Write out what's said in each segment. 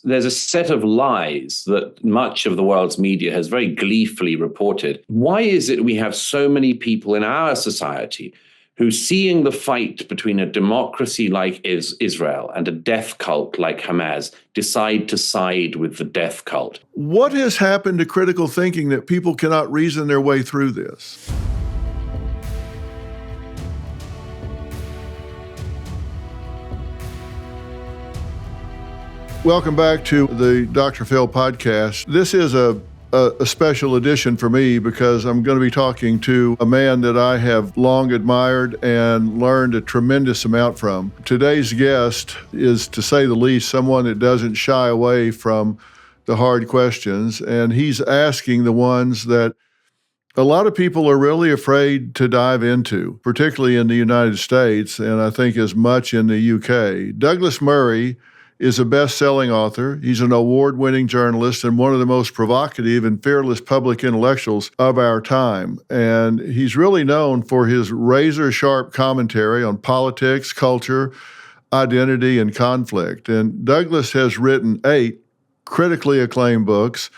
there's a set of lies that much of the world's media has very gleefully reported. Why is it we have so many people in our society who, seeing the fight between a democracy like Israel and a death cult like Hamas, decide to side with the death cult? What has happened to critical thinking that people cannot reason their way through this? Welcome back to the Dr. Phil podcast. This is a special edition for me because I'm going to be talking to a man that I have long admired and learned a tremendous amount from. Today's guest is, to say the least, someone that doesn't shy away from the hard questions, and he's asking the ones that a lot of people are really afraid to dive into, particularly in the United States, and I think as much in the UK. Douglas Murray is a best-selling author. He's an award-winning journalist and one of the most provocative and fearless public intellectuals of our time. And he's really known for his razor-sharp commentary on politics, culture, identity, and conflict. And Douglas has written 8 critically acclaimed books,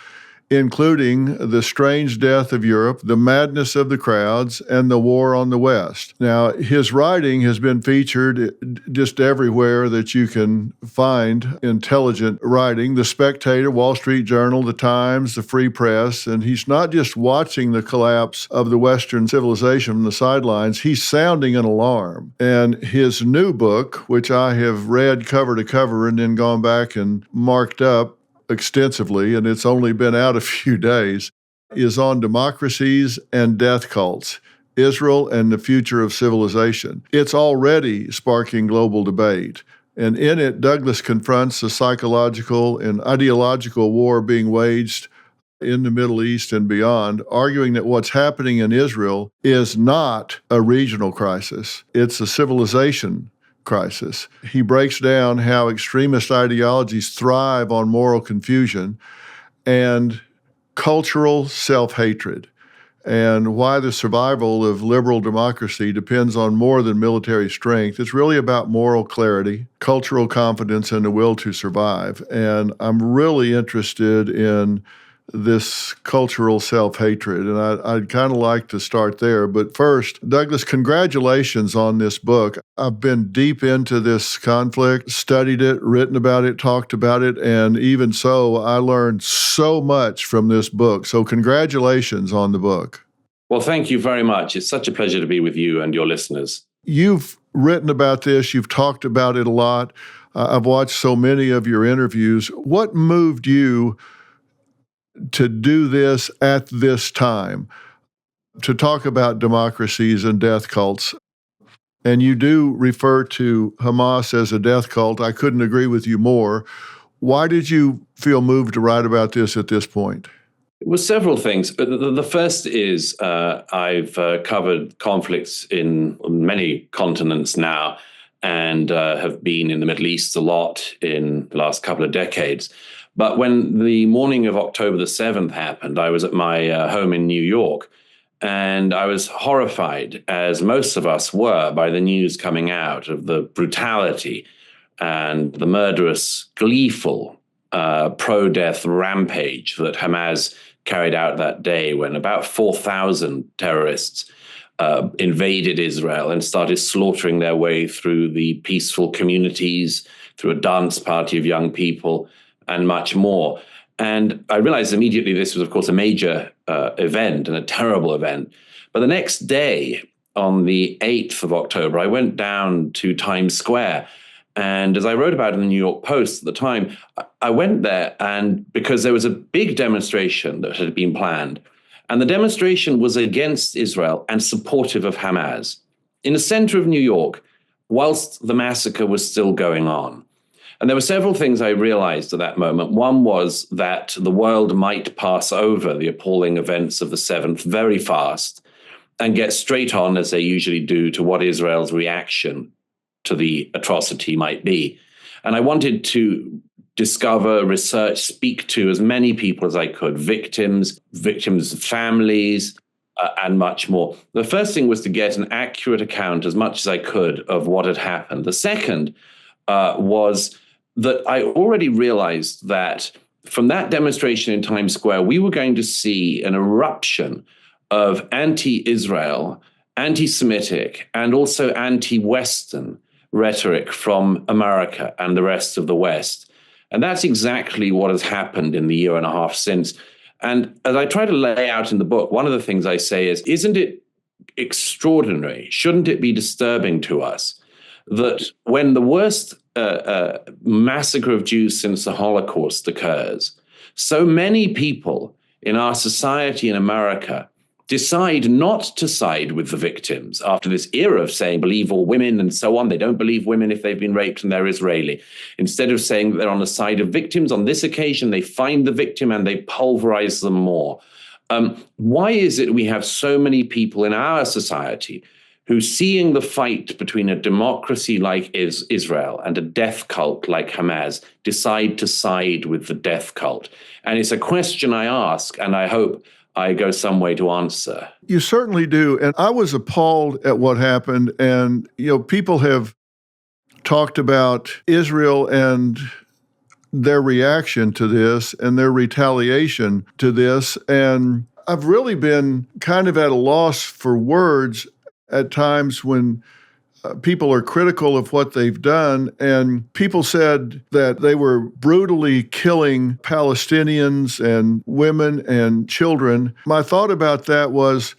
including The Strange Death of Europe, The Madness of the Crowds, and The War on the West. Now, his writing has been featured just everywhere that you can find intelligent writing: The Spectator, Wall Street Journal, The Times, The Free Press. And he's not just watching the collapse of the Western civilization from the sidelines, he's sounding an alarm. And his new book, which I have read cover to cover and then gone back and marked up extensively, and it's only been out a few days, is on democracies and death cults, Israel and the future of civilization. It's already sparking global debate. And in it, Douglas confronts the psychological and ideological war being waged in the Middle East and beyond, arguing that what's happening in Israel is not a regional crisis. It's a civilization crisis. He breaks down how extremist ideologies thrive on moral confusion and cultural self-hatred, and why the survival of liberal democracy depends on more than military strength. It's really about moral clarity, cultural confidence, and the will to survive. And I'm really interested in this cultural self-hatred, and I'd kind of like to start there. But first, Douglas, congratulations on this book. I've been deep into this conflict, studied it, written about it, talked about it, and even so, I learned so much from this book. So congratulations on the book. Well, thank you very much. It's such a pleasure to be with you and your listeners. You've written about this. You've talked about it a lot. I've watched so many of your interviews. What moved you to do this at this time, to talk about democracies and death cults? And you do refer to Hamas as a death cult. I couldn't agree with you more. Why did you feel moved to write about this at this point? It was several things. The first is I've covered conflicts in many continents now and have been in the Middle East a lot in the last couple of decades. But when the morning of October the 7th happened, I was at my home in New York, and I was horrified, as most of us were, by the news coming out of the brutality and the murderous, gleeful pro-death rampage that Hamas carried out that day, when about 4,000 terrorists invaded Israel and started slaughtering their way through the peaceful communities, through a dance party of young people, and much more. And I realized immediately this was, of course, a major event and a terrible event. But the next day, on the 8th of October, I went down to Times Square. And as I wrote about in the New York Post at the time, I went there and because there was a big demonstration that had been planned. And the demonstration was against Israel and supportive of Hamas. In the center of New York, whilst the massacre was still going on. And there were several things I realized at that moment. One was that the world might pass over the appalling events of the 7th very fast and get straight on, as they usually do, to what Israel's reaction to the atrocity might be. And I wanted to discover, research, speak to as many people as I could, victims, families, and much more. The first thing was to get an accurate account, as much as I could, of what had happened. The second was that I already realized that from that demonstration in Times Square, we were going to see an eruption of anti-Israel, anti-Semitic, and also anti-Western rhetoric from America and the rest of the West. And that's exactly what has happened in the year and a half since. And as I try to lay out in the book, one of the things I say is, isn't it extraordinary? Shouldn't it be disturbing to us that when the worst massacre of Jews since the Holocaust occurs, so many people in our society in America decide not to side with the victims after this era of saying, believe all women and so on. They don't believe women if they've been raped and they're Israeli. Instead of saying that they're on the side of victims, on this occasion, they find the victim and they pulverize them more. Why is it we have so many people in our society who, seeing the fight between a democracy like Israel and a death cult like Hamas, decide to side with the death cult? And it's a question I ask, and I hope I go some way to answer. You certainly do. And I was appalled at what happened. And, people have talked about Israel and their reaction to this and their retaliation to this. And I've really been kind of at a loss for words at times when people are critical of what they've done. And people said that they were brutally killing Palestinians and women and children. My thought about that was,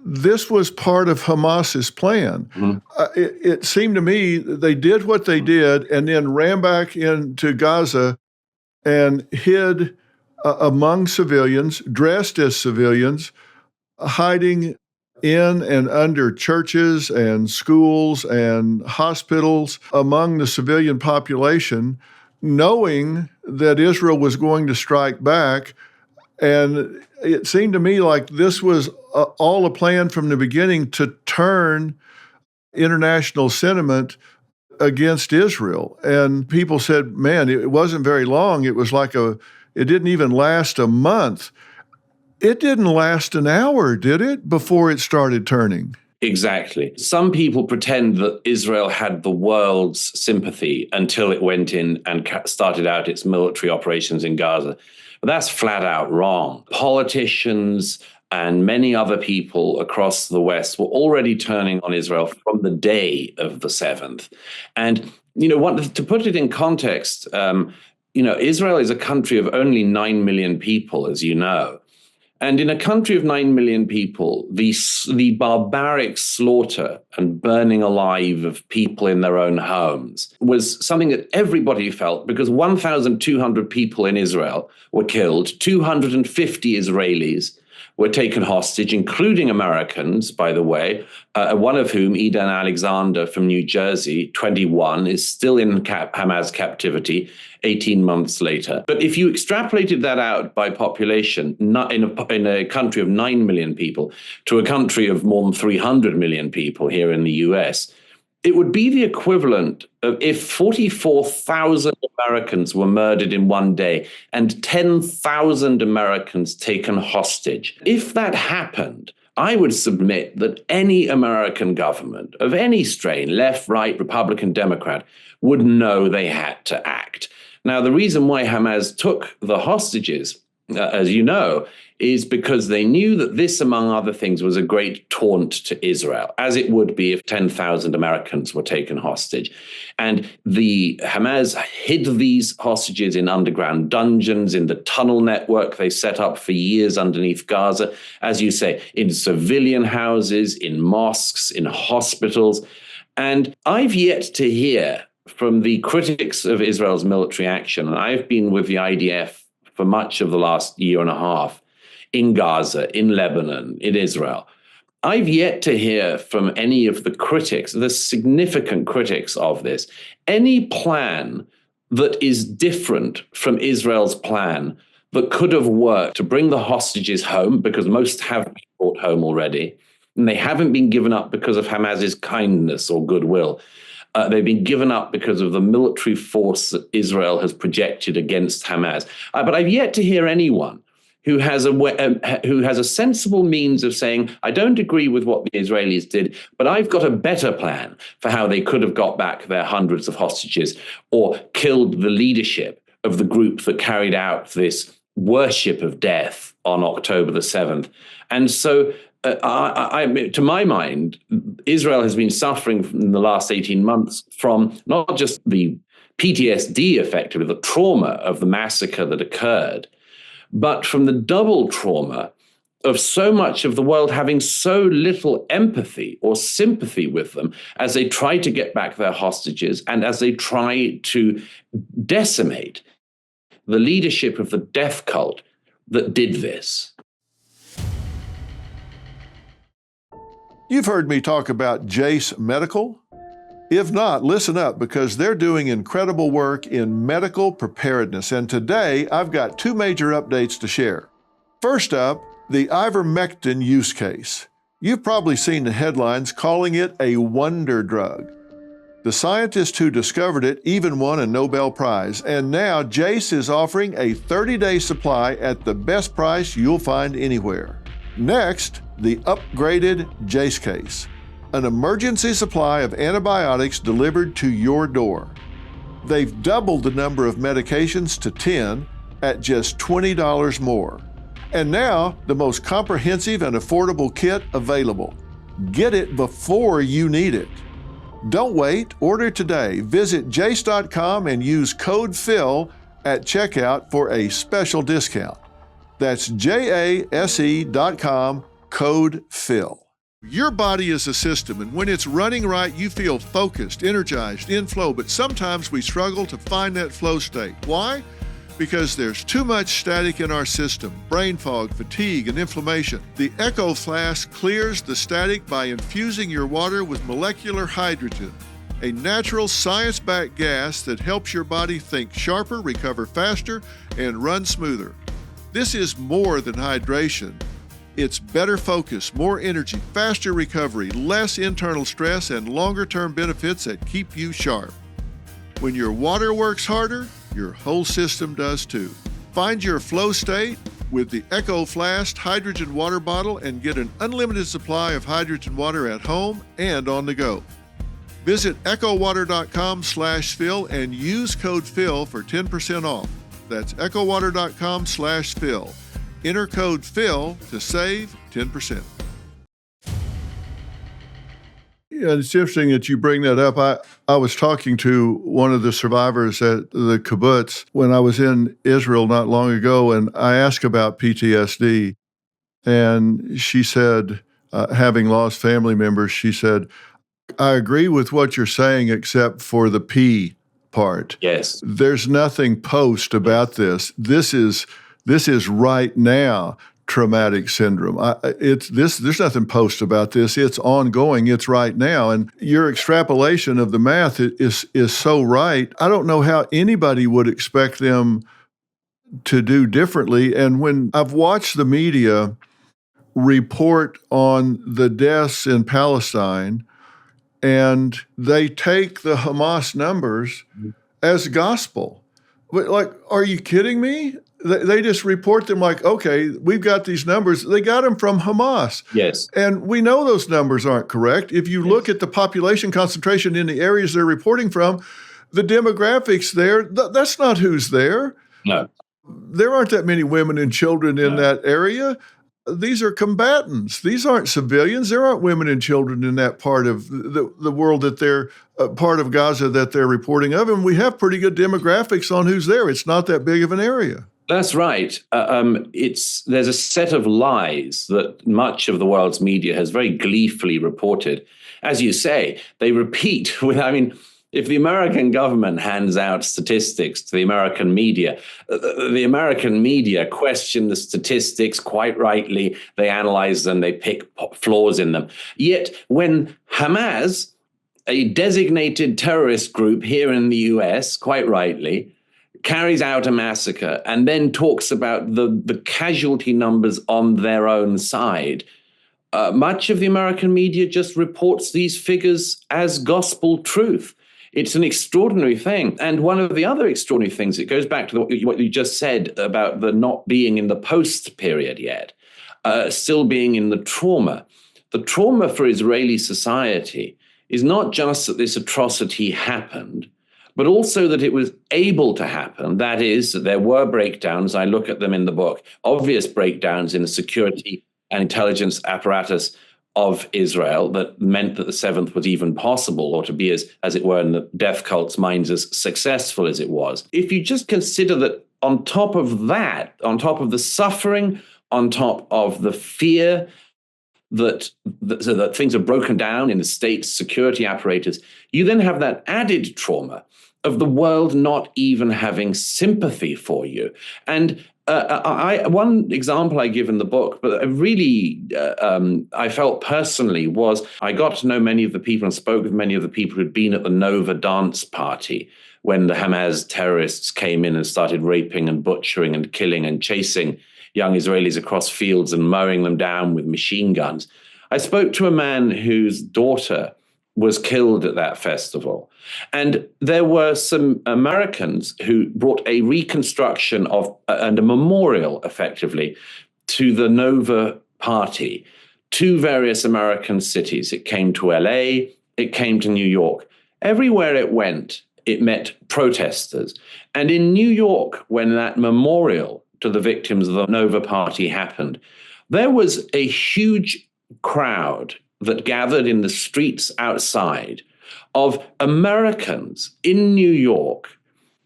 this was part of Hamas's plan. Mm-hmm. It seemed to me they did what they did and then ran back into Gaza and hid among civilians, dressed as civilians, hiding in and under churches and schools and hospitals among the civilian population, knowing that Israel was going to strike back. And it seemed to me like this was all a plan from the beginning to turn international sentiment against Israel. And people said, man, it wasn't very long. It was like it didn't even last a month. It didn't last an hour, did it, before it started turning? Exactly. Some people pretend that Israel had the world's sympathy until it went in and started out its military operations in Gaza. But that's flat out wrong. Politicians and many other people across the West were already turning on Israel from the day of the 7th. And, to put it in context, Israel is a country of only 9 million people, as you know. And in a country of 9 million people, the barbaric slaughter and burning alive of people in their own homes was something that everybody felt, because 1,200 people in Israel were killed, 250 Israelis were taken hostage, including Americans, by the way, one of whom, Eden Alexander from New Jersey, 21, is still in Hamas captivity 18 months later. But if you extrapolated that out by population, in a country of 9 million people to a country of more than 300 million people here in the US, it would be the equivalent of if 44,000 Americans were murdered in one day and 10,000 Americans taken hostage. If that happened, I would submit that any American government of any strain, left, right, Republican, Democrat, would know they had to act. Now, the reason why Hamas took the hostages, as you know, is because they knew that this, among other things, was a great taunt to Israel, as it would be if 10,000 Americans were taken hostage. And the Hamas hid these hostages in underground dungeons, in the tunnel network they set up for years underneath Gaza, as you say, in civilian houses, in mosques, in hospitals. And I've yet to hear from the critics of Israel's military action, and I've been with the IDF for much of the last year and a half, in Gaza, in Lebanon, in Israel. I've yet to hear from any of the critics, the significant critics of this, any plan that is different from Israel's plan that could have worked to bring the hostages home, because most have been brought home already, and they haven't been given up because of Hamas's kindness or goodwill. They've been given up because of the military force that Israel has projected against Hamas. But I've yet to hear anyone who has a sensible means of saying, I don't agree with what the Israelis did, but I've got a better plan for how they could have got back their hundreds of hostages or killed the leadership of the group that carried out this worship of death on October the 7th. And so, to my mind, Israel has been suffering in the last 18 months from not just the PTSD, effectively, the trauma of the massacre that occurred, but from the double trauma of so much of the world having so little empathy or sympathy with them as they try to get back their hostages and as they try to decimate the leadership of the death cult that did this. You've heard me talk about Jace Medical. If not, listen up, because they're doing incredible work in medical preparedness. And today, I've got two major updates to share. First up, the ivermectin use case. You've probably seen the headlines calling it a wonder drug. The scientist who discovered it even won a Nobel Prize, and now Jace is offering a 30-day supply at the best price you'll find anywhere. Next, the upgraded Jace case, an emergency supply of antibiotics delivered to your door. They've doubled the number of medications to 10 at just $20 more. And now, the most comprehensive and affordable kit available. Get it before you need it. Don't wait, order today. Visit jace.com and use code PHIL at checkout for a special discount. That's JASE.com, code PHIL. Your body is a system, and when it's running right, you feel focused, energized, in flow, but sometimes we struggle to find that flow state. Why? Because there's too much static in our system, brain fog, fatigue, and inflammation. The Echo Flask clears the static by infusing your water with molecular hydrogen, a natural science-backed gas that helps your body think sharper, recover faster, and run smoother. This is more than hydration. It's better focus, more energy, faster recovery, less internal stress, and longer-term benefits that keep you sharp. When your water works harder, your whole system does too. Find your flow state with the Echo Flask hydrogen water bottle and get an unlimited supply of hydrogen water at home and on the go. Visit echowater.com/Phil and use code PHIL for 10% off. That's echowater.com/Phil. Enter code PHIL to save 10%. Yeah, it's interesting that you bring that up. I was talking to one of the survivors at the kibbutz when I was in Israel not long ago, and I asked about PTSD, and she said, having lost family members, she said, I agree with what you're saying except for the P part. Yes. There's nothing post about this. This is right now traumatic syndrome. There's nothing post about this. It's ongoing. It's right now. And your extrapolation of the math is so right. I don't know how anybody would expect them to do differently. And when I've watched the media report on the deaths in Palestine, and they take the Hamas numbers as gospel. Like, are you kidding me? They just report them like, okay, we've got these numbers. They got them from Hamas. Yes. And we know those numbers aren't correct. If you look at the population concentration in the areas they're reporting from, the demographics there, that's not who's there. No. There aren't that many women and children in that area. These are combatants. These aren't civilians. There aren't women and children in that part of the world that they're part of Gaza that they're reporting of. And we have pretty good demographics on who's there. It's not that big of an area. That's right. There's a set of lies that much of the world's media has very gleefully reported. As you say, they repeat if the American government hands out statistics to the American media question the statistics quite rightly. They analyze them, they pick flaws in them. Yet when Hamas, a designated terrorist group here in the US, quite rightly, carries out a massacre and then talks about the casualty numbers on their own side, much of the American media just reports these figures as gospel truth. It's an extraordinary thing. And one of the other extraordinary things, it goes back to what you just said about the not being in the post period yet, still being in the trauma. The trauma for Israeli society is not just that this atrocity happened, but also that it was able to happen. That is, that there were breakdowns. I look at them in the book, obvious breakdowns in the security and intelligence apparatus of Israel that meant that the seventh was even possible, or to be, as it were, in the death cult's minds, as successful as it was. If you just consider that on top of that, on top of the suffering, on top of the fear so that things are broken down in the state's security apparatus, you then have that added trauma of the world not even having sympathy for you. And one example I give in the book, but I felt personally, was I got to know many of the people and spoke with many of the people who'd been at the Nova dance party when the Hamas terrorists came in and started raping and butchering and killing and chasing young Israelis across fields and mowing them down with machine guns. I spoke to a man whose daughter was killed at that festival. And there were some Americans who brought a reconstruction of and a memorial, effectively, to the Nova party to various American cities. It came to LA, it came to New York. Everywhere it went, it met protesters. And in New York, when that memorial to the victims of the Nova party happened, there was a huge crowd that gathered in the streets outside of Americans in New York,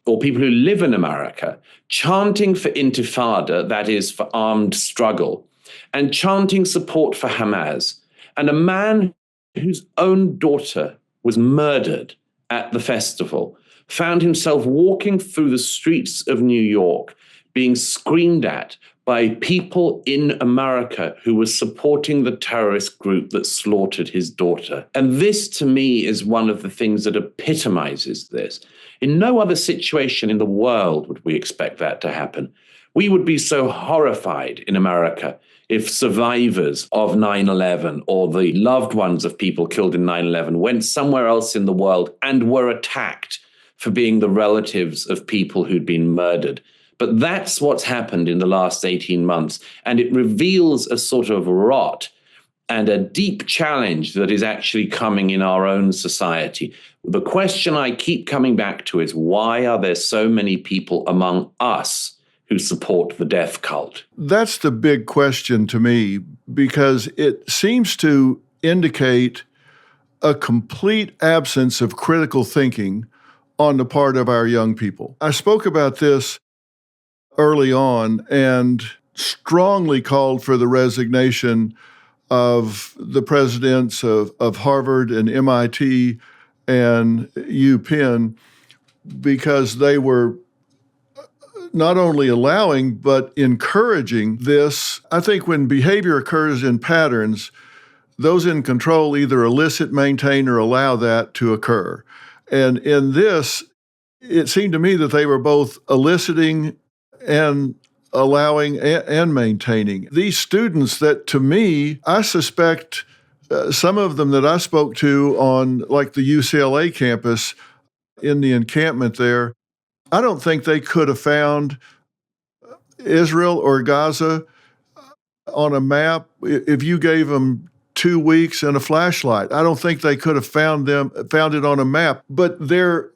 or people who live in America, chanting for intifada, that is, for armed struggle, and chanting support for Hamas. And a man whose own daughter was murdered at the festival found himself walking through the streets of New York, being screamed at by people in America who were supporting the terrorist group that slaughtered his daughter. And this, to me, is one of the things that epitomizes this. In no other situation in the world would we expect that to happen. We would be so horrified in America if survivors of 9/11 or the loved ones of people killed in 9/11 went somewhere else in the world and were attacked for being the relatives of people who'd been murdered. But that's what's happened in the last 18 months. And it reveals a sort of rot and a deep challenge that is actually coming in our own society. The question I keep coming back to is, why are there so many people among us who support the death cult? That's the big question to me, because it seems to indicate a complete absence of critical thinking on the part of our young people. I spoke about this early on and strongly called for the resignation of the presidents of Harvard and MIT and UPenn, because they were not only allowing but encouraging this. I think when behavior occurs in patterns, those in control either elicit, maintain, or allow that to occur. And in this, it seemed to me that they were both eliciting and allowing and maintaining. These students that, to me, I suspect some of them that I spoke to on like the UCLA campus in the encampment there, I don't think they could have found Israel or Gaza on a map if you gave them 2 weeks and a flashlight. I don't think they could have found it on a map. But they're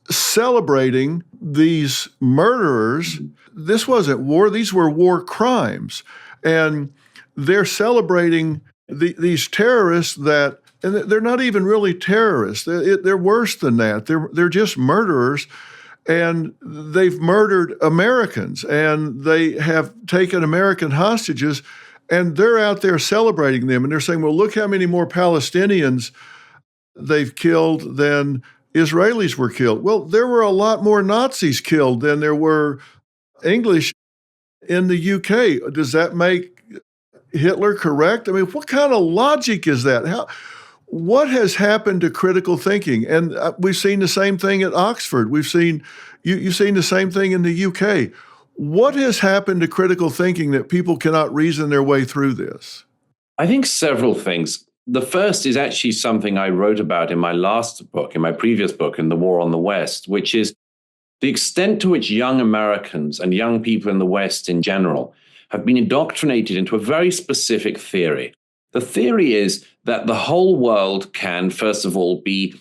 celebrating these murderers. This wasn't war. These were war crimes. And they're celebrating these terrorists that, and they're not even really terrorists. They're worse than that. They're just murderers. And they've murdered Americans, and they have taken American hostages, and they're out there celebrating them. And they're saying, well, look how many more Palestinians they've killed than Israelis were killed. Well, there were a lot more Nazis killed than there were English in the UK. Does that make Hitler correct? I mean, what kind of logic is that? What has happened to critical thinking? And we've seen the same thing at Oxford. You've seen the same thing in the UK. What has happened to critical thinking that people cannot reason their way through this? I think several things. The first is actually something I wrote about in my previous book, in The War on the West, which is the extent to which young Americans and young people in the West in general have been indoctrinated into a very specific theory. The theory is that the whole world can, first of all, be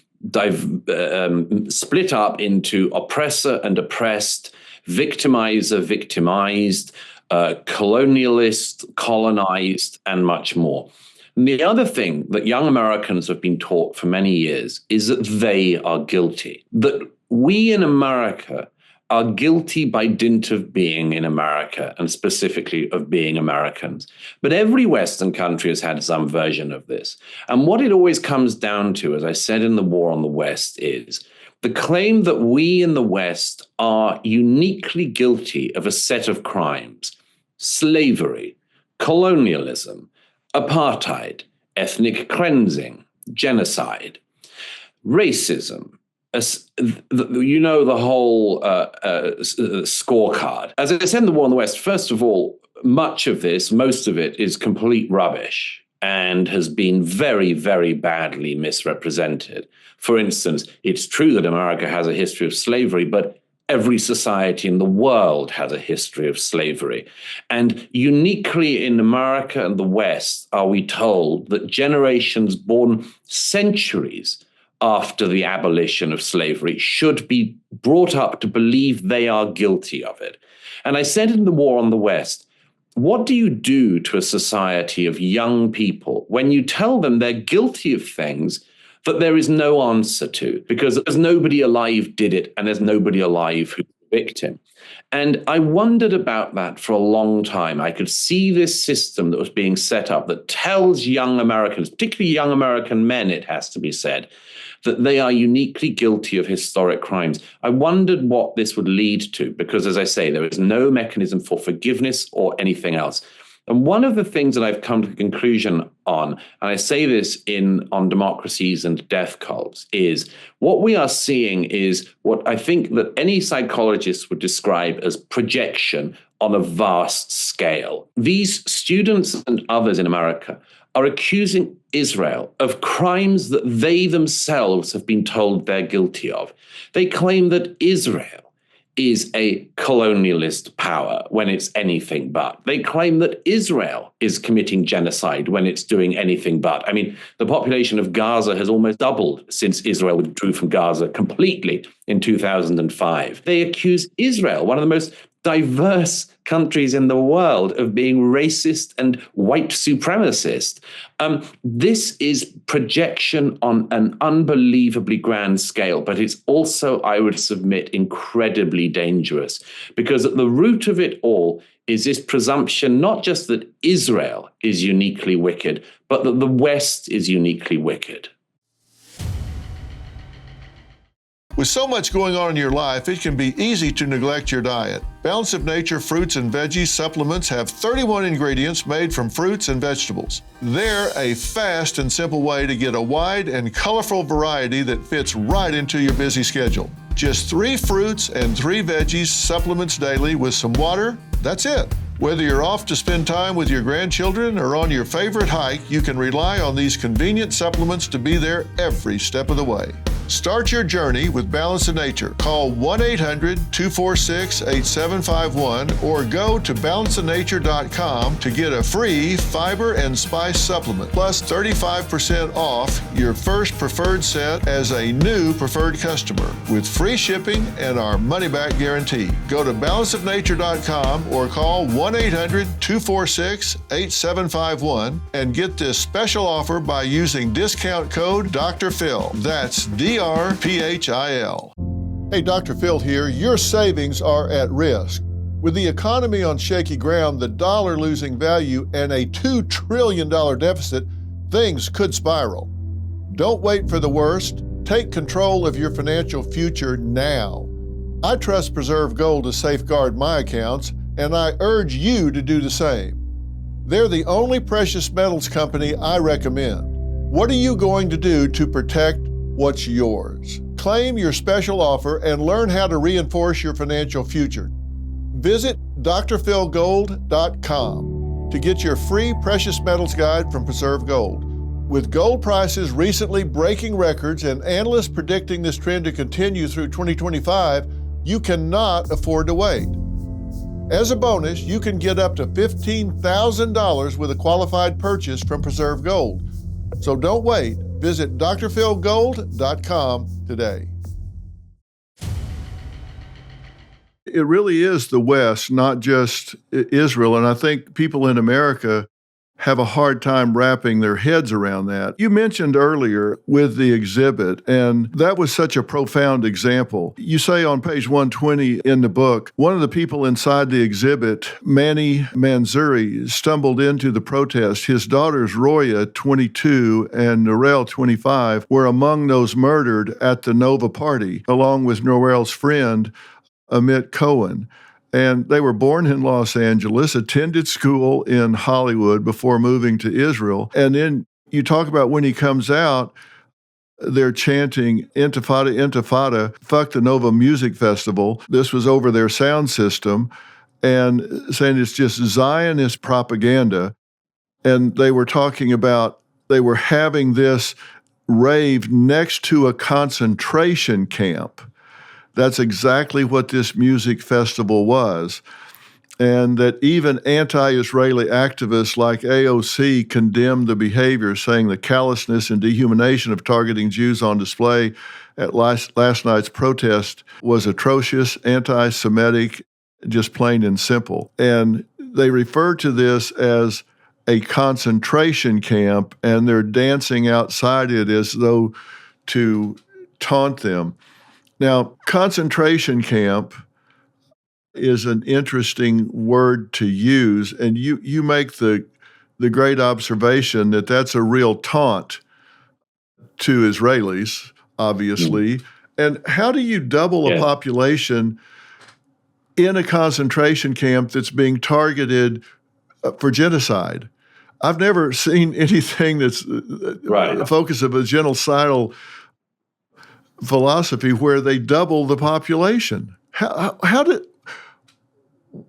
split up into oppressor and oppressed, victimizer, victimized, colonialist, colonized, and much more. And the other thing that young Americans have been taught for many years is that they are guilty, that we in America are guilty by dint of being in America, and specifically of being Americans. But every Western country has had some version of this. And what it always comes down to, as I said in The War on the West, is the claim that we in the West are uniquely guilty of a set of crimes: slavery, colonialism, apartheid, ethnic cleansing, genocide, racism. The whole scorecard. As I said in The War on the West, first of all, most of it is complete rubbish and has been very, very badly misrepresented. For instance, it's true that America has a history of slavery, but every society in the world has a history of slavery. And uniquely in America and the West are we told that generations born centuries after the abolition of slavery should be brought up to believe they are guilty of it. And I said in The War on the West, what do you do to a society of young people when you tell them they're guilty of things that there is no answer to, because there's nobody alive did it and there's nobody alive who's the victim? And I wondered about that for a long time. I could see this system that was being set up that tells young Americans, particularly young American men, it has to be said, that they are uniquely guilty of historic crimes. I wondered what this would lead to, because, as I say, there is no mechanism for forgiveness or anything else. And one of the things that I've come to the conclusion on, and I say this on Democracies and Death Cults, is what we are seeing is what I think that any psychologist would describe as projection on a vast scale. These students and others in America are accusing Israel of crimes that they themselves have been told they're guilty of. They claim that Israel is a colonialist power when it's anything but. They claim that Israel is committing genocide when it's doing anything but. I mean, the population of Gaza has almost doubled since Israel withdrew from Gaza completely in 2005. They accuse Israel, one of the most diverse countries in the world, of being racist and white supremacist. This is projection on an unbelievably grand scale, but it's also, I would submit, incredibly dangerous, because at the root of it all is this presumption not just that Israel is uniquely wicked, but that the West is uniquely wicked. With so much going on in your life, it can be easy to neglect your diet. Balance of Nature fruits and veggies supplements have 31 ingredients made from fruits and vegetables. They're a fast and simple way to get a wide and colorful variety that fits right into your busy schedule. Just 3 fruits and 3 veggies supplements daily with some water. That's it. Whether you're off to spend time with your grandchildren or on your favorite hike, you can rely on these convenient supplements to be there every step of the way. Start your journey with Balance of Nature. Call 1-800-246-8751 or go to balanceofnature.com to get a free fiber and spice supplement, plus 35% off your first preferred set as a new preferred customer with free shipping and our money-back guarantee. Go to balanceofnature.com or call 1-800-246-8751 and get this special offer by using discount code Dr. Phil. That's DRPHIL. Hey, Dr. Phil here. Your savings are at risk. With the economy on shaky ground, the dollar losing value, and a $2 trillion deficit, things could spiral. Don't wait for the worst. Take control of your financial future now. I trust Preserve Gold to safeguard my accounts, and I urge you to do the same. They're the only precious metals company I recommend. What are you going to do to protect what's yours? Claim your special offer and learn how to reinforce your financial future. Visit drphilgold.com to get your free precious metals guide from Preserve Gold. With gold prices recently breaking records and analysts predicting this trend to continue through 2025, you cannot afford to wait. As a bonus, you can get up to $15,000 with a qualified purchase from Preserve Gold. So don't wait. Visit drphilgold.com today. It really is the West, not just Israel. And I think people in America have a hard time wrapping their heads around that. You mentioned earlier with the exhibit, and that was such a profound example. You say on page 120 in the book, one of the people inside the exhibit, Manny Manzuri, stumbled into the protest. His daughters, Roya, 22, and Norel, 25, were among those murdered at the Nova party, along with Norel's friend, Amit Cohen. And they were born in Los Angeles, attended school in Hollywood before moving to Israel. And then you talk about when he comes out, they're chanting Intifada, Intifada, fuck the Nova Music Festival. This was over their sound system, and saying it's just Zionist propaganda. And they were talking about, they were having this rave next to a concentration camp. That's exactly what this music festival was. And that even anti-Israeli activists like AOC condemned the behavior, saying the callousness and dehumanization of targeting Jews on display at last night's protest was atrocious, anti-Semitic, just plain and simple. And they refer to this as a concentration camp, and they're dancing outside it as though to taunt them. Now, concentration camp is an interesting word to use, and you make the great observation that that's a real taunt to Israelis, obviously. And how do you double a population in a concentration camp that's being targeted for genocide? I've never seen anything that's a focus of a genocidal philosophy where they double the population.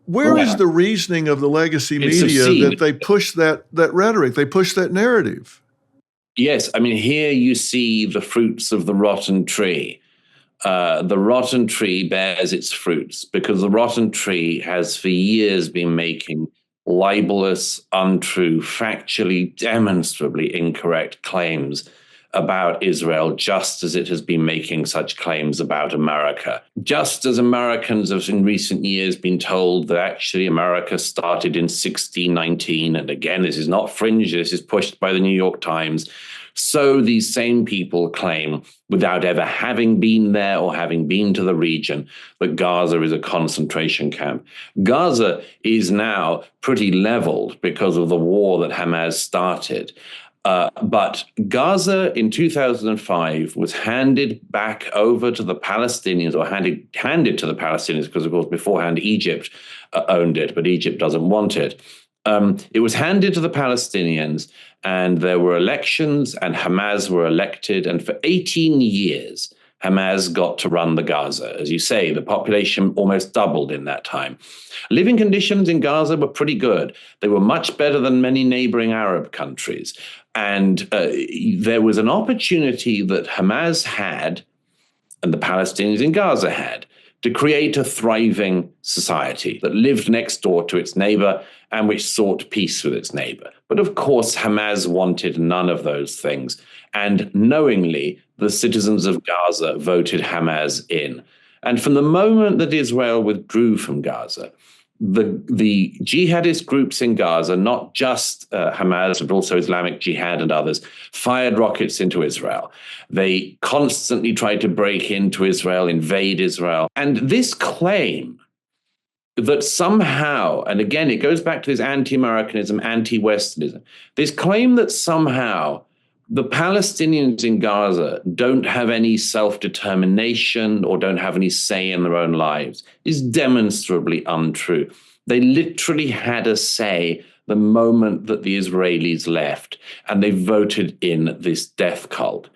Where is the reasoning of the legacy media that they push that rhetoric, they push that narrative? Yes, I mean, here you see the fruits of the rotten tree. The rotten tree bears its fruits because the rotten tree has for years been making libelous, untrue, factually, demonstrably incorrect claims about Israel, just as it has been making such claims about America. Just as Americans have in recent years been told that actually America started in 1619, and again, this is not fringe, this is pushed by the New York Times, so these same people claim, without ever having been there or having been to the region, that Gaza is a concentration camp. Gaza is now pretty leveled because of the war that Hamas started. But Gaza in 2005 was handed back over to the Palestinians, or handed to the Palestinians, because, of course, beforehand Egypt owned it, but Egypt doesn't want it. It was handed to the Palestinians, and there were elections, and Hamas were elected, and for 18 years, Hamas got to run the Gaza. As you say, the population almost doubled in that time. Living conditions in Gaza were pretty good. They were much better than many neighboring Arab countries. And there was an opportunity that Hamas had, and the Palestinians in Gaza had, to create a thriving society that lived next door to its neighbor and which sought peace with its neighbor. But of course, Hamas wanted none of those things. And knowingly, the citizens of Gaza voted Hamas in. And from the moment that Israel withdrew from Gaza, the jihadist groups in Gaza, not just Hamas, but also Islamic Jihad and others, fired rockets into Israel. They constantly tried to break into Israel, invade Israel. And this claim that somehow, and again, it goes back to this anti-Americanism, anti-Westernism, this claim that somehow the Palestinians in Gaza don't have any self-determination or don't have any say in their own lives is demonstrably untrue. They literally had a say the moment that the Israelis left, and they voted in this death cult.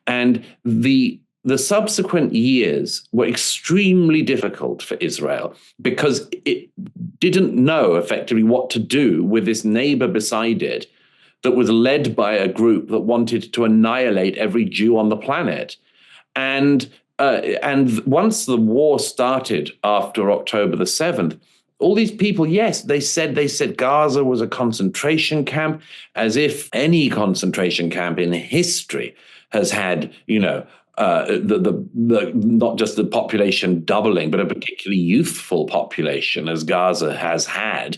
And the subsequent years were extremely difficult for Israel because it didn't know effectively what to do with this neighbor beside it that was led by a group that wanted to annihilate every Jew on the planet. And once the war started after October the 7th, all these people, yes, they said Gaza was a concentration camp, as if any concentration camp in history has had, not just the population doubling, but a particularly youthful population as Gaza has had.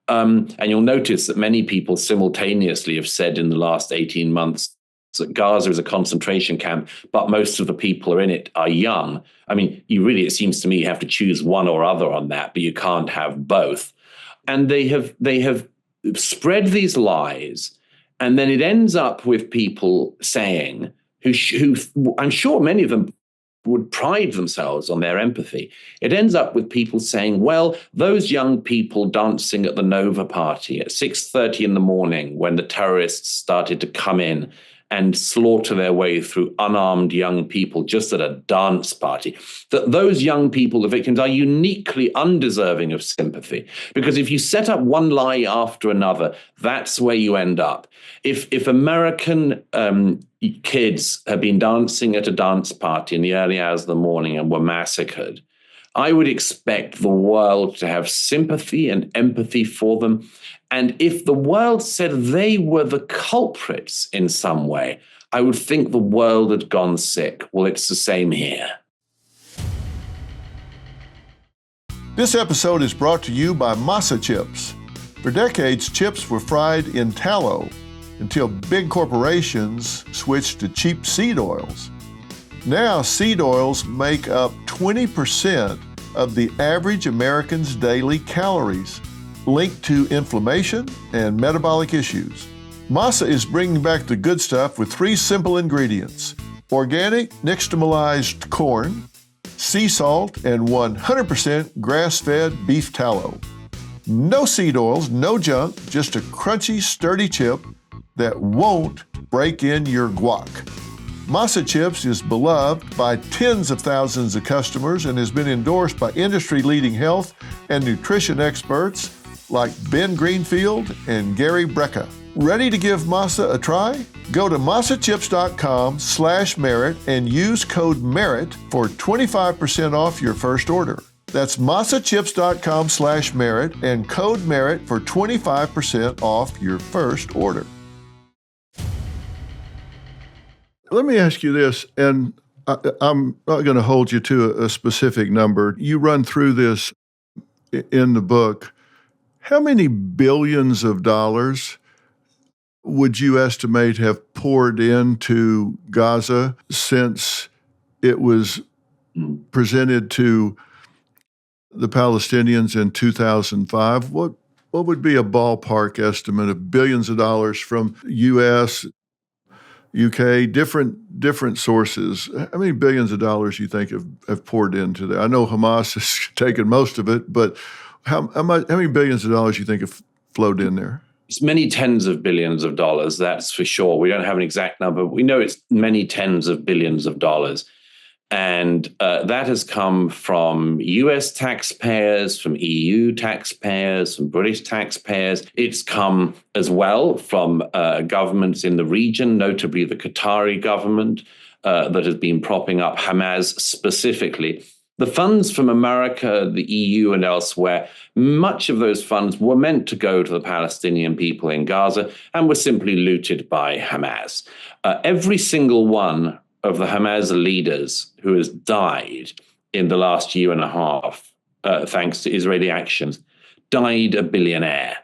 And you'll notice that many people simultaneously have said in the last 18 months that Gaza is a concentration camp, but most of the people in it are young. I mean, it seems to me, you have to choose one or other on that, but you can't have both. And they have spread these lies, and then it ends up with people saying, who I'm sure many of them would pride themselves on their empathy. It ends up with people saying, well, those young people dancing at the Nova party at 6:30 in the morning when the terrorists started to come in and slaughter their way through unarmed young people just at a dance party, that those young people, the victims, are uniquely undeserving of sympathy. Because if you set up one lie after another, that's where you end up. If American kids have been dancing at a dance party in the early hours of the morning and were massacred, I would expect the world to have sympathy and empathy for them. And if the world said they were the culprits in some way, I would think the world had gone sick. Well, it's the same here. This episode is brought to you by Masa chips. For decades, chips were fried in tallow until big corporations switched to cheap seed oils. Now, seed oils make up 20% of the average American's daily calories, linked to inflammation and metabolic issues. Masa is bringing back the good stuff with 3 simple ingredients: organic nixtamalized corn, sea salt, and 100% grass-fed beef tallow. No seed oils, no junk, just a crunchy, sturdy chip that won't break in your guac. Masa Chips is beloved by tens of thousands of customers and has been endorsed by industry-leading health and nutrition experts like Ben Greenfield and Gary Brecka. Ready to give Masa a try? Go to masachips.com/merit and use code MERIT for 25% off your first order. That's masachips.com/merit and code MERIT for 25% off your first order. Let me ask you this, and I'm not going to hold you to a specific number. You run through this in the book. How many billions of dollars would you estimate have poured into Gaza since it was presented to the Palestinians in 2005? What would be a ballpark estimate of billions of dollars from U.S., UK, different sources? How many billions of dollars you think have poured into that? I know Hamas has taken most of it, but how many billions of dollars you think have flowed in there? It's many tens of billions of dollars, that's for sure. We don't have an exact number, but we know it's many tens of billions of dollars. And that has come from US taxpayers, from EU taxpayers, from British taxpayers. It's come as well from governments in the region, notably the Qatari government that has been propping up Hamas specifically. The funds from America, the EU, and elsewhere, much of those funds were meant to go to the Palestinian people in Gaza and were simply looted by Hamas. Every single one of the Hamas leaders who has died in the last year and a half, thanks to Israeli actions, died a billionaire.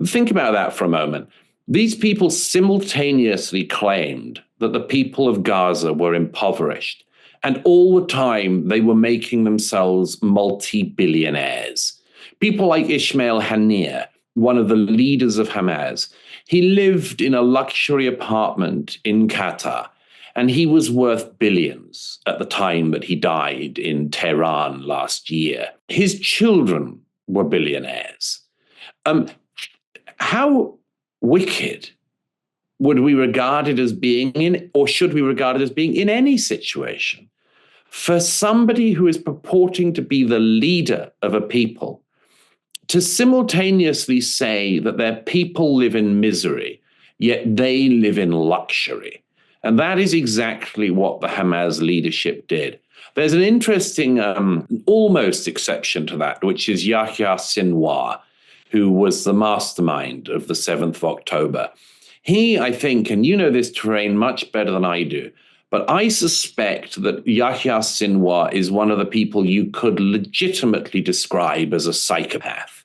Think about that for a moment. These people simultaneously claimed that the people of Gaza were impoverished, and all the time they were making themselves multi-billionaires. People like Ismail Haniyeh, one of the leaders of Hamas, he lived in a luxury apartment in Qatar, and he was worth billions at the time that he died in Tehran last year. His children were billionaires. How wicked would we regard it as being in, or should we regard it as being in any situation, for somebody who is purporting to be the leader of a people to simultaneously say that their people live in misery yet they live in luxury. And that is exactly what the Hamas leadership did. There's an interesting almost exception to that, which is Yahya Sinwar, who was the mastermind of the 7th of October. He, I think, and you know this terrain much better than I do, but I suspect that Yahya Sinwar is one of the people you could legitimately describe as a psychopath.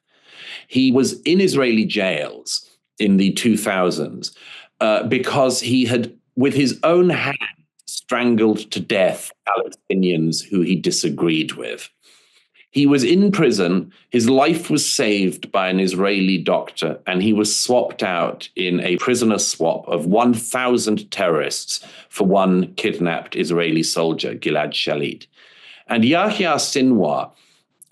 He was in Israeli jails in the 2000s because he had, with his own hand, strangled to death Palestinians who he disagreed with. He was in prison, his life was saved by an Israeli doctor, and he was swapped out in a prisoner swap of 1,000 terrorists for one kidnapped Israeli soldier, Gilad Shalit. And Yahya Sinwar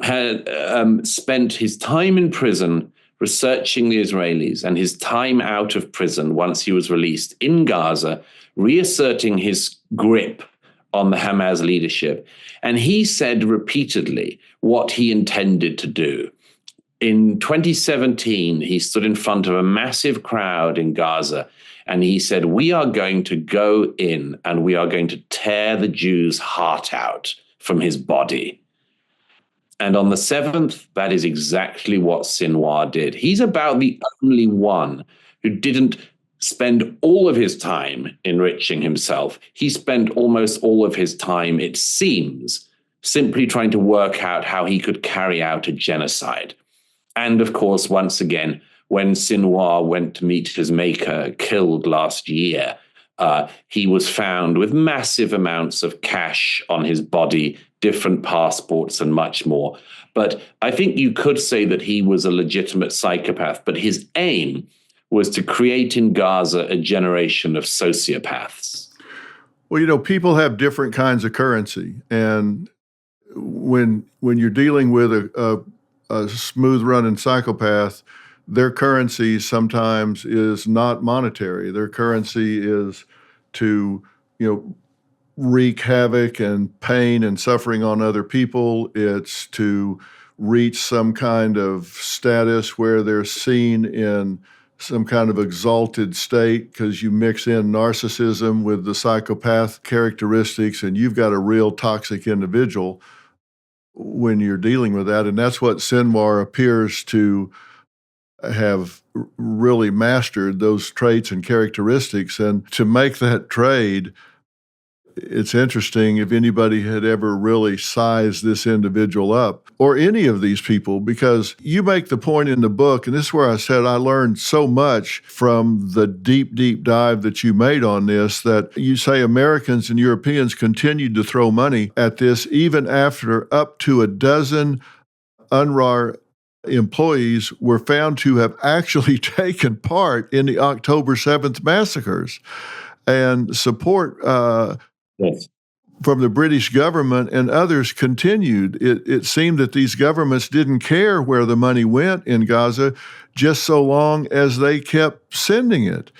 had spent his time in prison researching the Israelis and his time out of prison once he was released in Gaza, reasserting his grip on the Hamas leadership. And he said repeatedly what he intended to do. In 2017, he stood in front of a massive crowd in Gaza, and he said, we are going to go in and we are going to tear the Jews' heart out from his body. And on the 7th, that is exactly what Sinwar did. He's about the only one who didn't spend all of his time enriching himself. He spent almost all of his time, it seems, simply trying to work out how he could carry out a genocide. And of course, once again, when Sinwar went to meet his maker, killed last year, he was found with massive amounts of cash on his body, different passports, and much more. But I think you could say that he was a legitimate psychopath, but his aim was to create in Gaza a generation of sociopaths. Well, people have different kinds of currency. And when you're dealing with a smooth-running psychopath, their currency sometimes is not monetary. Their currency is to, wreak havoc and pain and suffering on other people. It's to reach some kind of status where they're seen in some kind of exalted state, because you mix in narcissism with the psychopath characteristics, and you've got a real toxic individual when you're dealing with that. And that's what Sinwar appears to have really mastered, those traits and characteristics. And to make that trade, it's interesting if anybody had ever really sized this individual up, or any of these people, because you make the point in the book, and this is where I said I learned so much from the deep, deep dive that you made on this, that you say Americans and Europeans continued to throw money at this even after up to a dozen UNRWA employees were found to have actually taken part in the October 7th massacres, and support Yes. from the British government and others continued. It seemed that these governments didn't care where the money went in Gaza, just so long as they kept sending it.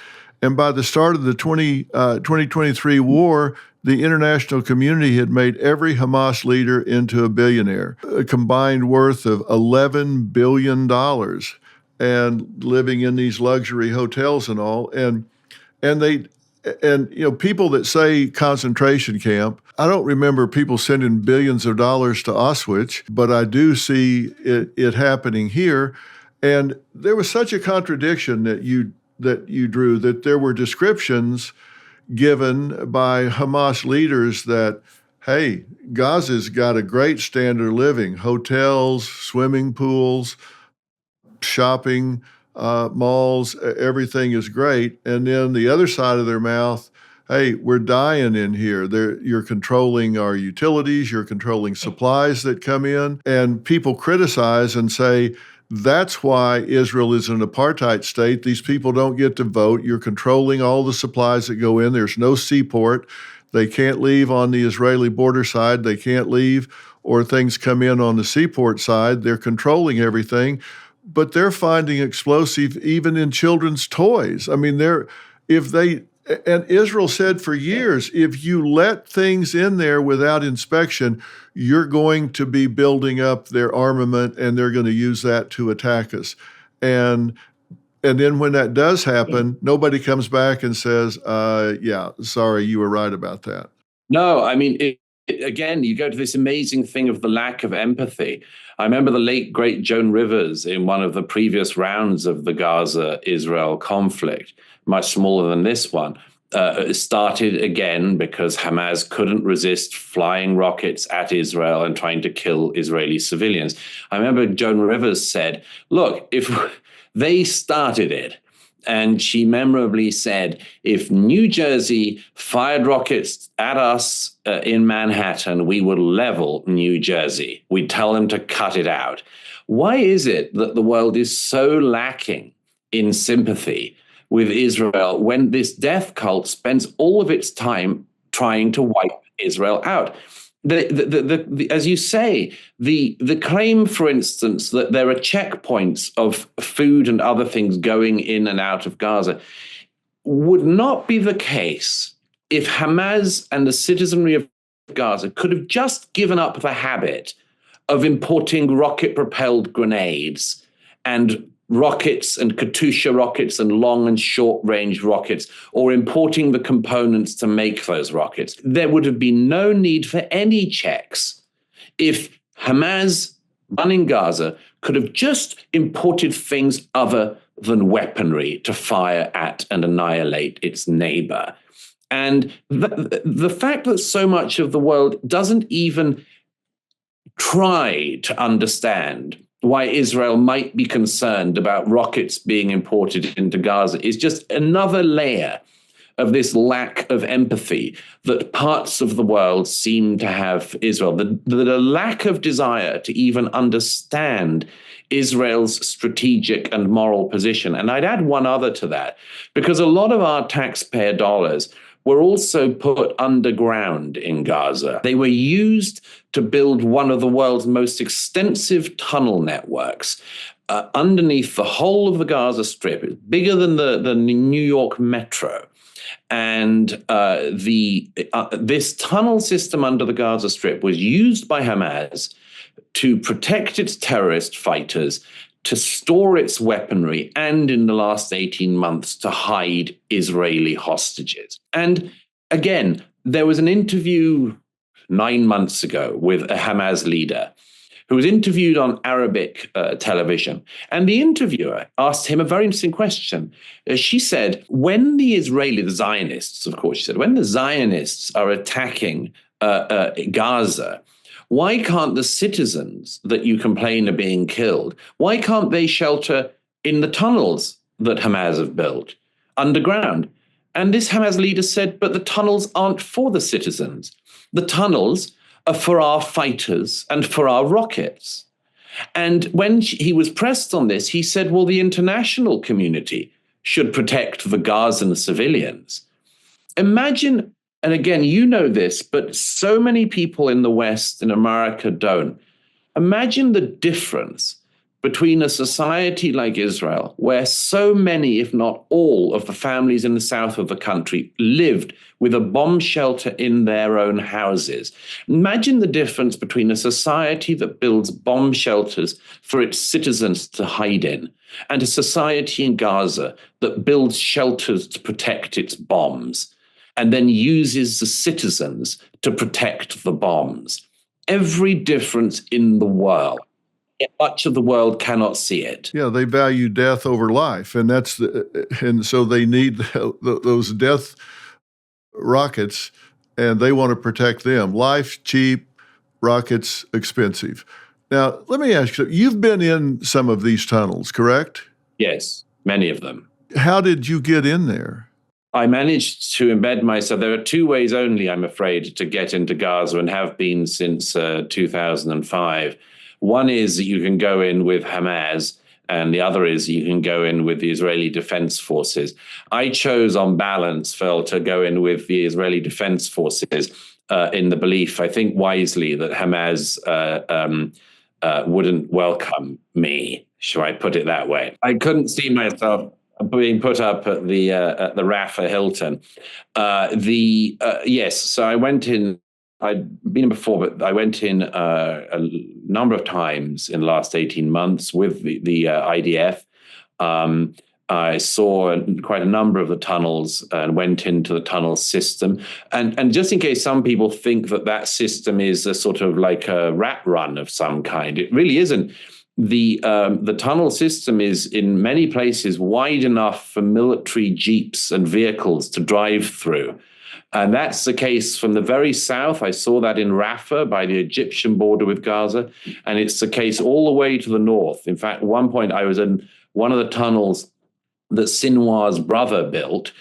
And by the start of the 2023 war, the international community had made every Hamas leader into a billionaire, a combined worth of $11 billion, and living in these luxury hotels and all. And people that say concentration camp, I don't remember people sending billions of dollars to Auschwitz, but I do see it happening here. And there was such a contradiction that you drew, that there were descriptions given by Hamas leaders that, hey, Gaza's got a great standard of living, hotels, swimming pools, shopping, malls, everything is great. And then the other side of their mouth, hey, we're dying in here. You're controlling our utilities, you're controlling supplies that come in. And people criticize and say, that's why Israel is an apartheid state. These people don't get to vote. You're controlling all the supplies that go in. There's no seaport. They can't leave on the Israeli border side. They can't leave, or things come in on the seaport side. They're controlling everything. But they're finding explosive even in children's toys. I mean, and Israel said for years, if you let things in there without inspection, you're going to be building up their armament, and they're going to use that to attack us. And And then when that does happen, nobody comes back and says, yeah, sorry, you were right about that. No, I mean, again, you go to this amazing thing of the lack of empathy. I remember the late, great Joan Rivers in one of the previous rounds of the Gaza-Israel conflict, much smaller than this one, started again because Hamas couldn't resist flying rockets at Israel and trying to kill Israeli civilians. I remember Joan Rivers said, look, if they started it, and she memorably said, if New Jersey fired rockets at us in Manhattan, we would level New Jersey. We'd tell them to cut it out. Why is it that the world is so lacking in sympathy with Israel when this death cult spends all of its time trying to wipe Israel out? As you say, the claim, for instance, that there are checkpoints of food and other things going in and out of Gaza would not be the case if Hamas and the citizenry of Gaza could have just given up the habit of importing rocket-propelled grenades and rockets and Katyusha rockets and long and short range rockets, or importing the components to make those rockets. There would have been no need for any checks if Hamas running Gaza could have just imported things other than weaponry to fire at and annihilate its neighbor. And the fact that so much of the world doesn't even try to understand why Israel might be concerned about rockets being imported into Gaza is just another layer of this lack of empathy that parts of the world seem to have Israel, the lack of desire to even understand Israel's strategic and moral position. And I'd add one other to that, because a lot of our taxpayer dollars were also put underground in Gaza. They were used to build one of the world's most extensive tunnel networks underneath the whole of the Gaza Strip. It's bigger than the New York Metro. And this tunnel system under the Gaza Strip was used by Hamas to protect its terrorist fighters, to store its weaponry, and in the last 18 months to hide Israeli hostages. And again, there was an interview 9 months ago with a Hamas leader who was interviewed on Arabic television. And the interviewer asked him a very interesting question. She said, when the Zionists, of course, she said, when the Zionists are attacking Gaza, why can't the citizens that you complain are being killed, why can't they shelter in the tunnels that Hamas have built underground? And this Hamas leader said, but the tunnels aren't for the citizens. The tunnels are for our fighters and for our rockets. And when he was pressed on this, he said, well, the international community should protect the Gazan civilians. Imagine, and again, you know this, but so many people in the West, in America, don't. Imagine the difference between a society like Israel, where so many, if not all, of the families in the south of the country lived with a bomb shelter in their own houses. Imagine the difference between a society that builds bomb shelters for its citizens to hide in, and a society in Gaza that builds shelters to protect its bombs, and then uses the citizens to protect the bombs. Every difference in the world. Yet much of the world cannot see it. Yeah, they value death over life, and and so they need those death rockets, and they want to protect them. Life's cheap, rockets expensive. Now, let me ask you, you've been in some of these tunnels, correct? Yes, many of them. How did you get in there? I managed to embed myself. There are two ways only, I'm afraid, to get into Gaza, and have been since 2005. One is that you can go in with Hamas, and the other is you can go in with the Israeli Defense Forces. I chose, on balance, Phil, to go in with the Israeli Defense Forces in the belief, I think wisely, that Hamas wouldn't welcome me, shall I put it that way. I couldn't see myself being put up at the Rafa Hilton. Yes, so I went in. I'd been before, but I went in a number of times in the last 18 months with the IDF. I saw quite a number of the tunnels and went into the tunnel system. And just in case some people think that system is a sort of like a rat run of some kind, it really isn't. The tunnel system is in many places wide enough for military jeeps and vehicles to drive through. And that's the case from the very south. I saw that in Rafah by the Egyptian border with Gaza. And it's the case all the way to the north. In fact, at one point I was in one of the tunnels that Sinwar's brother built,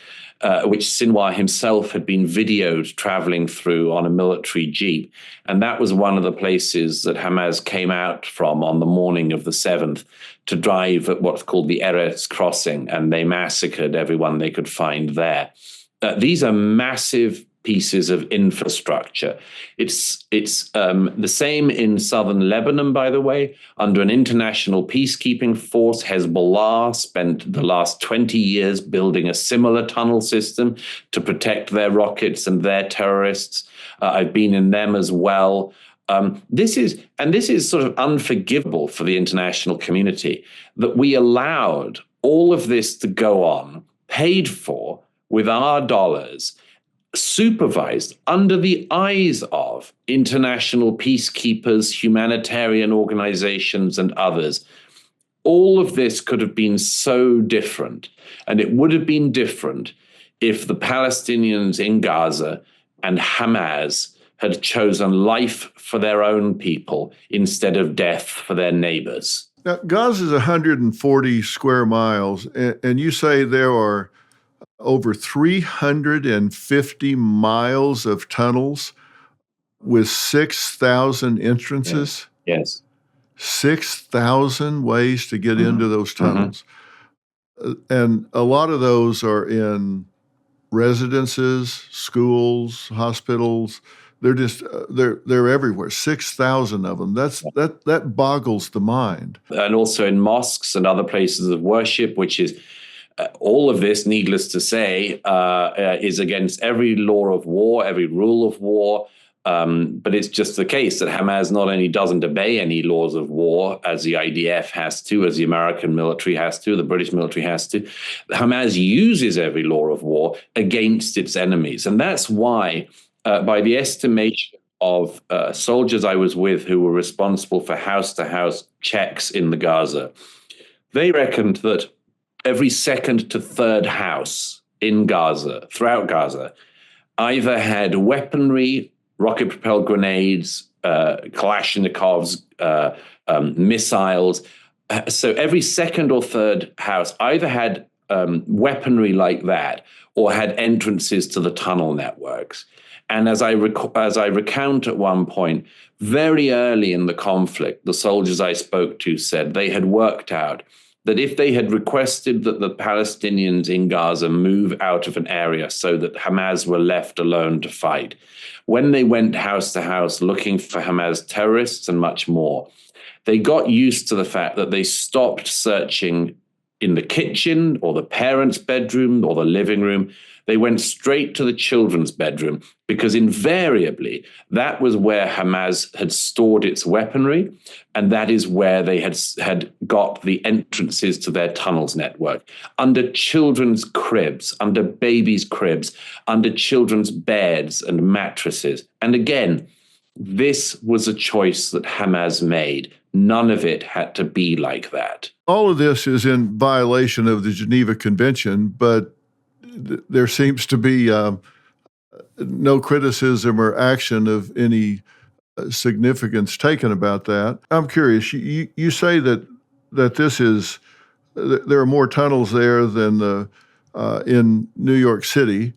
which Sinwar himself had been videoed traveling through on a military jeep. And that was one of the places that Hamas came out from on the morning of the 7th to drive at what's called the Erez crossing, and they massacred everyone they could find there. These are massive pieces of infrastructure. It's the same in southern Lebanon, by the way. Under an international peacekeeping force, Hezbollah spent the last 20 years building a similar tunnel system to protect their rockets and their terrorists. I've been in them as well. This is sort of unforgivable for the international community, that we allowed all of this to go on, paid for with our dollars, supervised under the eyes of international peacekeepers, humanitarian organizations, and others. All of this could have been so different, and it would have been different if the Palestinians in Gaza and Hamas had chosen life for their own people instead of death for their neighbors. Now, Gaza is 140 square miles, and you say there are over 350 miles of tunnels with 6,000 entrances. Yes. 6,000 ways to get into those tunnels. And a lot of those are in residences, schools, hospitals. They're just they're everywhere. 6,000 of them. That boggles the mind. And also in mosques and other places of worship, which is all of this, needless to say, is against every law of war, every rule of war. But it's just the case that Hamas not only doesn't obey any laws of war, as the IDF has to, as the American military has to, the British military has to, Hamas uses every law of war against its enemies. And that's why, by the estimation of soldiers I was with who were responsible for house-to-house checks in the Gaza, they reckoned that every second to third house in Gaza, throughout Gaza, either had weaponry, rocket-propelled grenades, Kalashnikovs, missiles. So every second or third house either had weaponry like that or had entrances to the tunnel networks. And as I recount at one point, very early in the conflict, the soldiers I spoke to said they had worked out that if they had requested that the Palestinians in Gaza move out of an area so that Hamas were left alone to fight, when they went house to house looking for Hamas terrorists and much more, they got used to the fact that they stopped searching in the kitchen or the parents' bedroom or the living room. They went straight to the children's bedroom because invariably that was where Hamas had stored its weaponry, and that is where they had got the entrances to their tunnels network, under children's cribs, under babies' cribs, under children's beds and mattresses. And again, this was a choice that Hamas made. None of it had to be like that. All of this is in violation of the Geneva Convention, but there seems to be no criticism or action of any significance taken about that. I'm curious. You say that this is there are more tunnels there than in New York City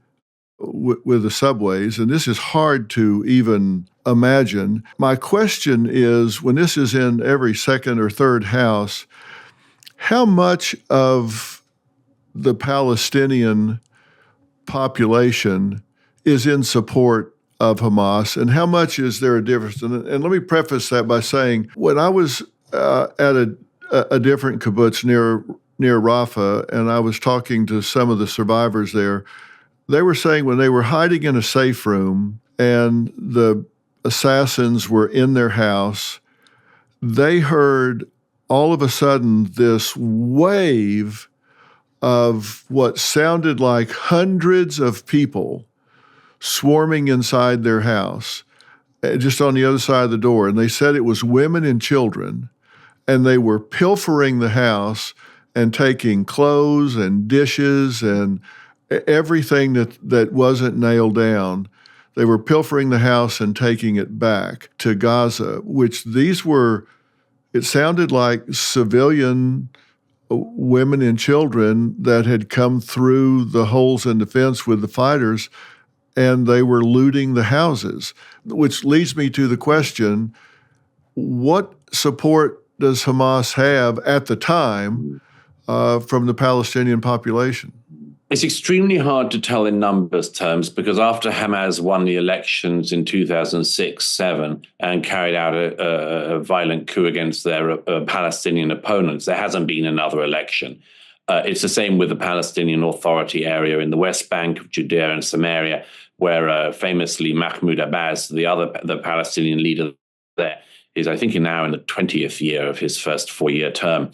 with the subways, and this is hard to even imagine. My question is, when this is in every second or third house, how much of the Palestinian population is in support of Hamas, and how much is there a difference? And let me preface that by saying, when I was at a different kibbutz near Rafah, and I was talking to some of the survivors there, they were saying when they were hiding in a safe room and the assassins were in their house, they heard all of a sudden this wave of what sounded like hundreds of people swarming inside their house, just on the other side of the door. And they said it was women and children, and they were pilfering the house and taking clothes and dishes and everything that wasn't nailed down. They were pilfering the house and taking it back to Gaza, which it sounded like civilian women and children that had come through the holes in the fence with the fighters, and they were looting the houses, which leads me to the question, what support does Hamas have at the time from the Palestinian population? It's extremely hard to tell in numbers terms because after Hamas won the elections in 2006-07 and carried out a violent coup against their Palestinian opponents, there hasn't been another election. It's the same with the Palestinian Authority area in the West Bank of Judea and Samaria, where famously Mahmoud Abbas, the Palestinian leader there, is I think now in the 20th year of his first 4-year term.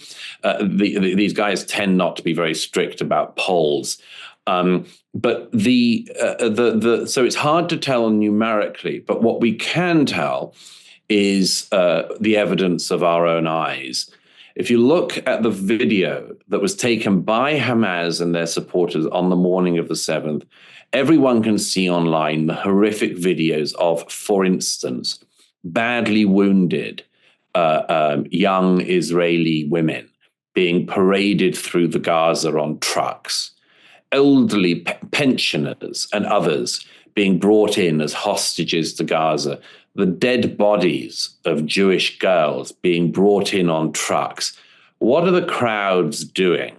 These guys tend not to be very strict about polls. But so it's hard to tell numerically, but what we can tell is the evidence of our own eyes. If you look at the video that was taken by Hamas and their supporters on the morning of the 7th, everyone can see online the horrific videos of, for instance, badly wounded young Israeli women being paraded through the Gaza on trucks, elderly pensioners and others being brought in as hostages to Gaza, the dead bodies of Jewish girls being brought in on trucks. What are the crowds doing?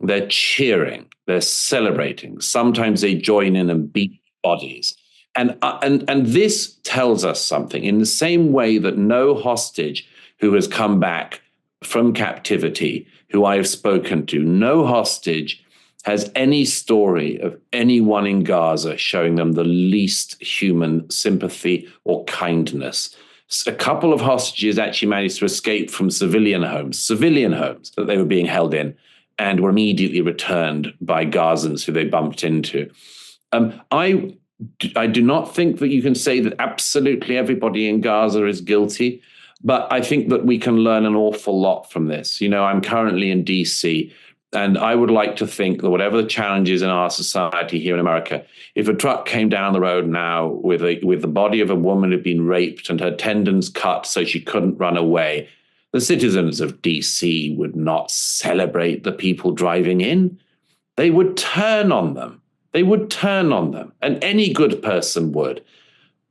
They're cheering, they're celebrating. Sometimes they join in and beat bodies. And this tells us something in the same way that no hostage who has come back from captivity, who I have spoken to, no hostage has any story of anyone in Gaza showing them the least human sympathy or kindness. A couple of hostages actually managed to escape from civilian homes that they were being held in and were immediately returned by Gazans who they bumped into. I do not think that you can say that absolutely everybody in Gaza is guilty, but I think that we can learn an awful lot from this. You know, I'm currently in DC, and I would like to think that whatever the challenges in our society here in America, if a truck came down the road now with the body of a woman who'd been raped and her tendons cut so she couldn't run away, the citizens of DC would not celebrate the people driving in. They would turn on them. And any good person would.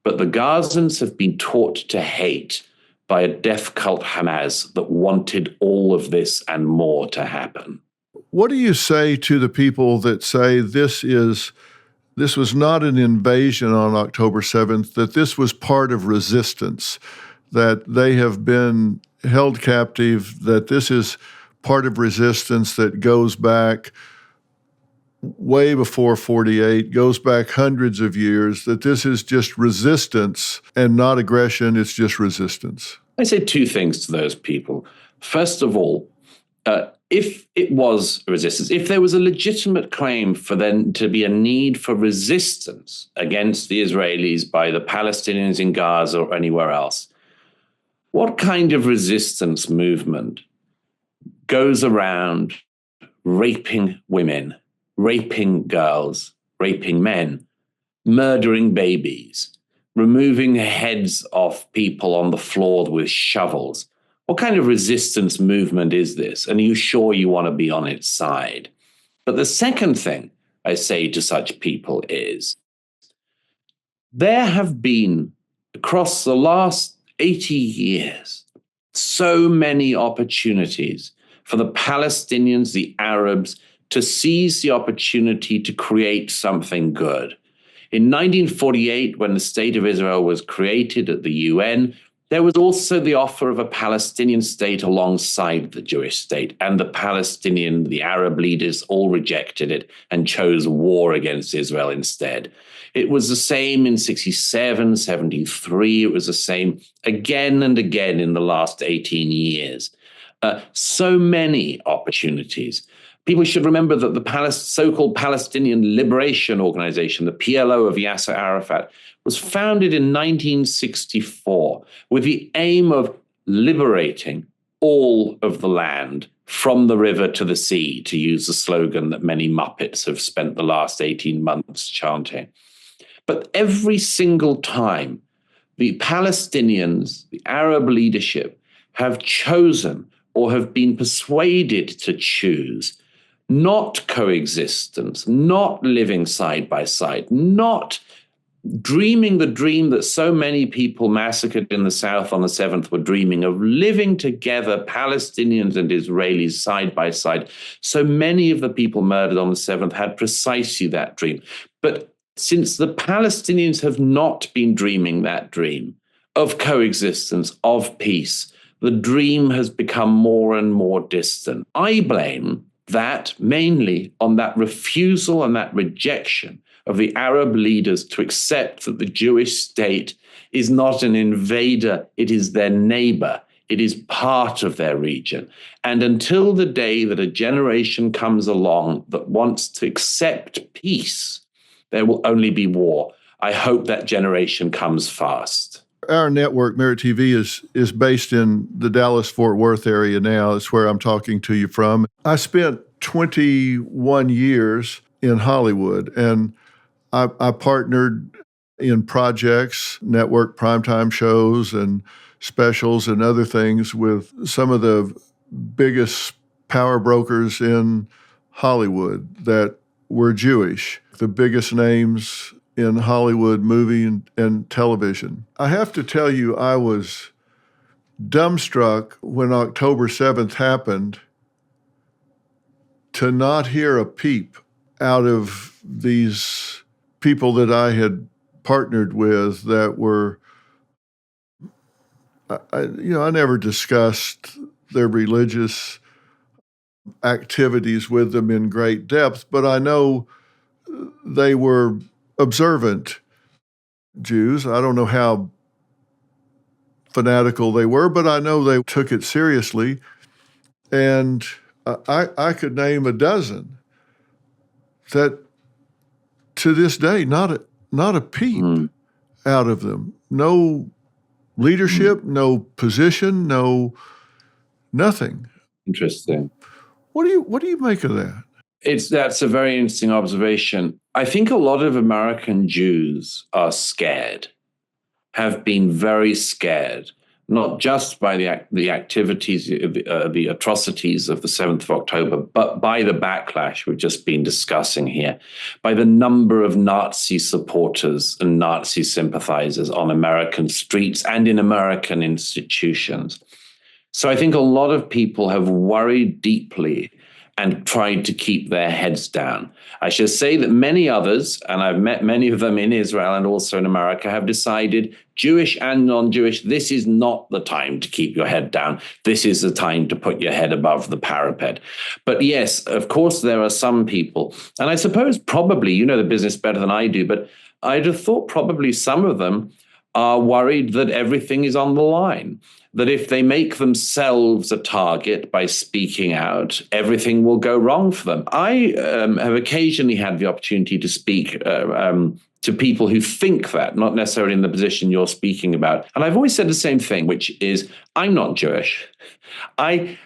But the Gazans have been taught to hate by a death cult Hamas that wanted all of this and more to happen. What do you say to the people that say this was not an invasion on October 7th, that this was part of resistance, that they have been held captive, that this is part of resistance that goes back way before 48, goes back hundreds of years, that this is just resistance and not aggression, it's just resistance? I say two things to those people. First of all, if it was resistance, if there was a legitimate claim for then to be a need for resistance against the Israelis by the Palestinians in Gaza or anywhere else, what kind of resistance movement goes around raping women, raping girls, raping men, murdering babies, removing the heads of people on the floor with shovels? What kind of resistance movement is this? And are you sure you want to be on its side? But the second thing I say to such people is, there have been, across the last 80 years, so many opportunities for the Palestinians, the Arabs, to seize the opportunity to create something good. In 1948, when the State of Israel was created at the UN, there was also the offer of a Palestinian state alongside the Jewish state, and the Arab leaders all rejected it and chose war against Israel instead. It was the same in 67, 73. It was the same again and again in the last 18 years. So many opportunities. People should remember that the so-called Palestinian Liberation Organization, the PLO of Yasser Arafat, was founded in 1964 with the aim of liberating all of the land from the river to the sea, to use the slogan that many Muppets have spent the last 18 months chanting. But every single time, the Palestinians, the Arab leadership, have chosen or have been persuaded to choose not coexistence, not living side by side, not dreaming the dream that so many people massacred in the South on the 7th were dreaming of, living together, Palestinians and Israelis side by side. So many of the people murdered on the 7th had precisely that dream. But since the Palestinians have not been dreaming that dream of coexistence, of peace, the dream has become more and more distant. I blame that mainly on that refusal and that rejection of the Arab leaders to accept that the Jewish state is not an invader, it is their neighbor, it is part of their region. And until the day that a generation comes along that wants to accept peace, there will only be war. I hope that generation comes fast. Our network, Merit TV, is based in the Dallas-Fort Worth area now. It's where I'm talking to you from. I spent 21 years in Hollywood, and I partnered in projects, network primetime shows and specials and other things with some of the biggest power brokers in Hollywood that were Jewish, the biggest names in Hollywood movie and television. I have to tell you, I was dumbstruck when October 7th happened to not hear a peep out of these people that I had partnered with that were, I never discussed their religious activities with them in great depth, but I know they were observant Jews. I don't know how fanatical they were, but I know they took it seriously. And I could name a dozen that to this day, not a peep out of them. No leadership, no position, no nothing. Interesting. What do you make of that? That's a very interesting observation. I think a lot of American Jews are scared, have been very scared, not just by the activities, the atrocities of the 7th of October, but by the backlash we've just been discussing here, by the number of Nazi supporters and Nazi sympathizers on American streets and in American institutions. So I think a lot of people have worried deeply and tried to keep their heads down. I should say that many others, and I've met many of them in Israel and also in America, have decided, Jewish and non-Jewish, this is not the time to keep your head down. This is the time to put your head above the parapet. But yes, of course, there are some people, and I suppose probably, you know the business better than I do, but I'd have thought probably some of them are worried that everything is on the line, that if they make themselves a target by speaking out, everything will go wrong for them. I have occasionally had the opportunity to speak to people who think that, not necessarily in the position you're speaking about. And I've always said the same thing, which is, I'm not Jewish. I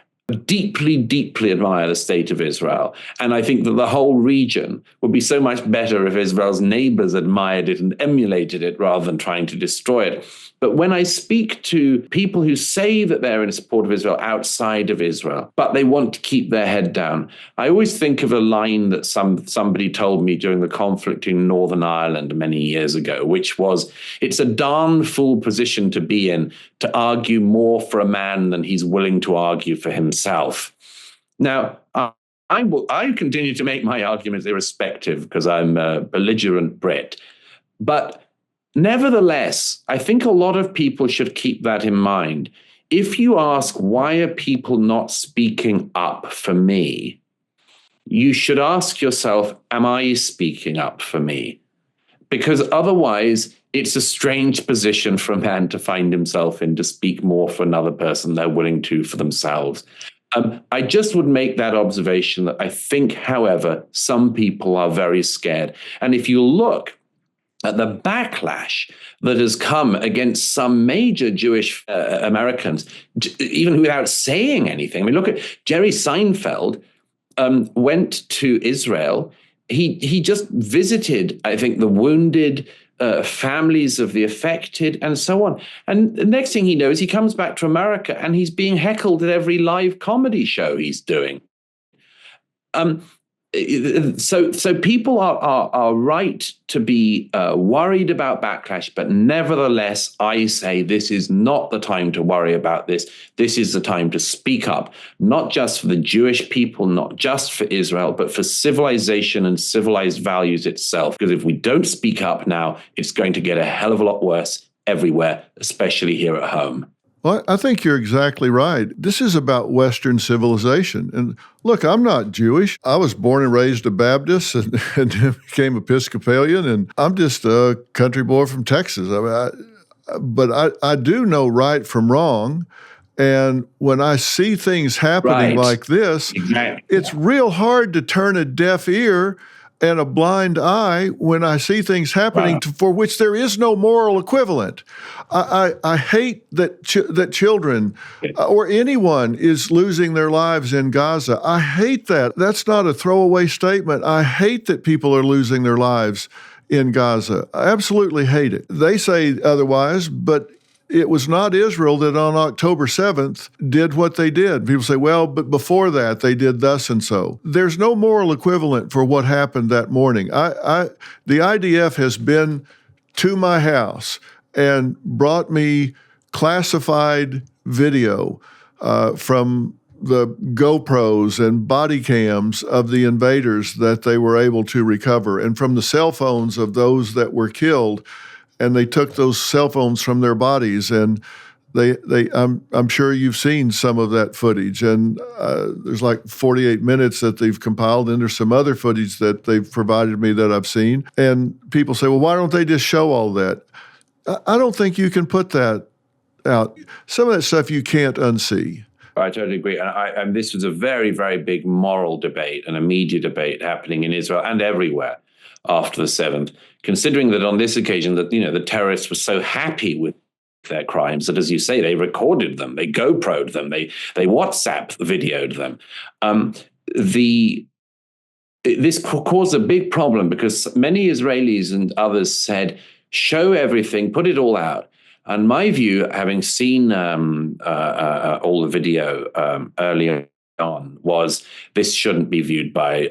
deeply, deeply admire the state of Israel. And I think that the whole region would be so much better if Israel's neighbors admired it and emulated it rather than trying to destroy it. But when I speak to people who say that they're in support of Israel outside of Israel, but they want to keep their head down, I always think of a line that somebody told me during the conflict in Northern Ireland many years ago, which was, it's a darn fool position to be in to argue more for a man than he's willing to argue for himself. Now, I continue to make my arguments irrespective because I'm a belligerent Brit. But nevertheless, I think a lot of people should keep that in mind. If you ask, why are people not speaking up for me? You should ask yourself, am I speaking up for me? Because otherwise, it's a strange position for a man to find himself in, to speak more for another person they're willing to for themselves. I just would make that observation that I think, however, some people are very scared. And if you look at the backlash that has come against some major Jewish Americans, even without saying anything. I mean, look at Jerry Seinfeld went to Israel. He just visited, I think, the wounded, families of the affected, and so on. And the next thing he knows, he comes back to America and he's being heckled at every live comedy show he's doing. So people are right to be worried about backlash, but nevertheless, I say this is not the time to worry about this. This is the time to speak up, not just for the Jewish people, not just for Israel, but for civilization and civilized values itself. Because if we don't speak up now, it's going to get a hell of a lot worse everywhere, especially here at home. Well, I think you're exactly right. This is about Western civilization. And look, I'm not Jewish. I was born and raised a Baptist and became Episcopalian, and I'm just a country boy from Texas. But I do know right from wrong. And when I see things happening like this, it's real hard to turn a deaf ear and a blind eye when I see things happening for which there is no moral equivalent. I hate that that children or anyone is losing their lives in Gaza. I hate that. That's not a throwaway statement. I hate that people are losing their lives in Gaza. I absolutely hate it. They say otherwise, but it was not Israel that on October 7th did what they did. People say, well, but before that, they did thus and so. There's no moral equivalent for what happened that morning. The IDF has been to my house and brought me classified video from the GoPros and body cams of the invaders that they were able to recover, and from the cell phones of those that were killed. And they took those cell phones from their bodies, and I'm sure you've seen some of that footage. And there's like 48 minutes that they've compiled, and there's some other footage that they've provided me that I've seen. And people say, well, why don't they just show all that? I don't think you can put that out. Some of that stuff you can't unsee. I totally agree. And this was a very, very big moral debate and a media debate happening in Israel and everywhere after the 7th, considering that on this occasion that, the terrorists were so happy with their crimes that, as you say, they recorded them, they GoPro'd them, they WhatsApp videoed them. This caused a big problem because many Israelis and others said, show everything, put it all out. And my view, having seen all the video earlier on, was this shouldn't be viewed by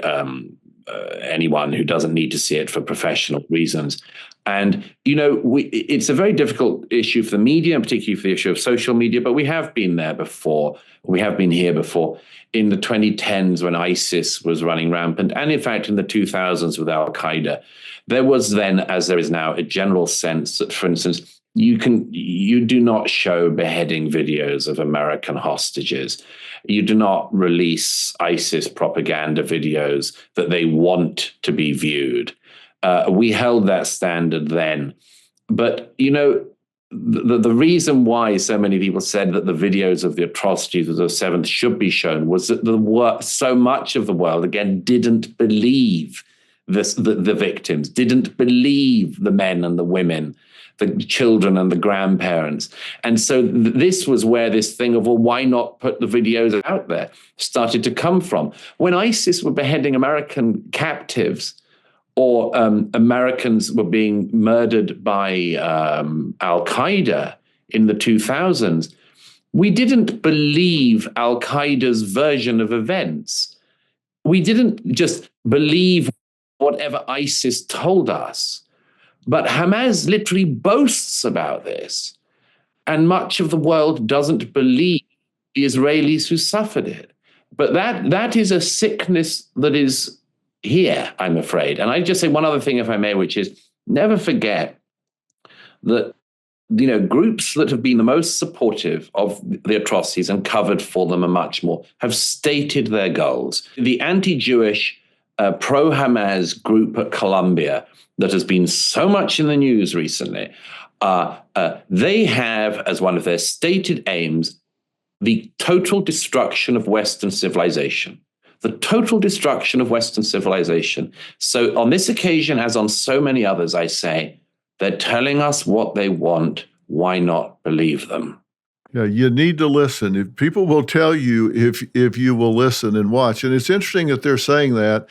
anyone who doesn't need to see it for professional reasons. And, it's a very difficult issue for the media, and particularly for the issue of social media, but we have been there before. We have been here before in the 2010s when ISIS was running rampant, and in fact in the 2000s with Al-Qaeda. There was then, as there is now, a general sense that, for instance, you do not show beheading videos of American hostages. You do not release ISIS propaganda videos that they want to be viewed. We held that standard then. But, the reason why so many people said that the videos of the atrocities of the 7th should be shown was that so much of the world, again, didn't believe the victims, didn't believe the men and the women, the children and the grandparents. And so this was where this thing of, well, why not put the videos out there started to come from. When ISIS were beheading American captives, or Americans were being murdered by Al-Qaeda in the 2000s, we didn't believe Al-Qaeda's version of events. We didn't just believe whatever ISIS told us. But Hamas literally boasts about this. And much of the world doesn't believe the Israelis who suffered it. But that is a sickness that is here, I'm afraid. And I just say one other thing, if I may, which is never forget that, groups that have been the most supportive of the atrocities and covered for them and much more have stated their goals. The anti-Jewish pro-Hamas group at Columbia that has been so much in the news recently, they have as one of their stated aims the total destruction of Western civilization. The total destruction of Western civilization. So on this occasion, as on so many others, I say, they're telling us what they want. Why not believe them? Yeah, you need to listen. If people will tell you if you will listen and watch. And it's interesting that they're saying that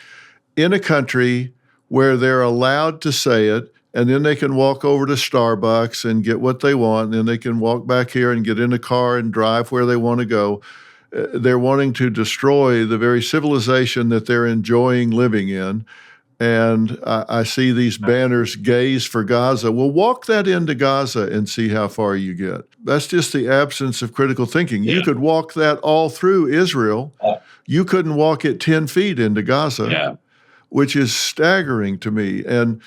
in a country where they're allowed to say it, and then they can walk over to Starbucks and get what they want, and then they can walk back here and get in a car and drive where they want to go. They're wanting to destroy the very civilization that they're enjoying living in. And I see these banners, gays for Gaza. Well, walk that into Gaza and see how far you get. That's just the absence of critical thinking. Yeah. You could walk that all through Israel. You couldn't walk it 10 feet into Gaza, which is staggering to me and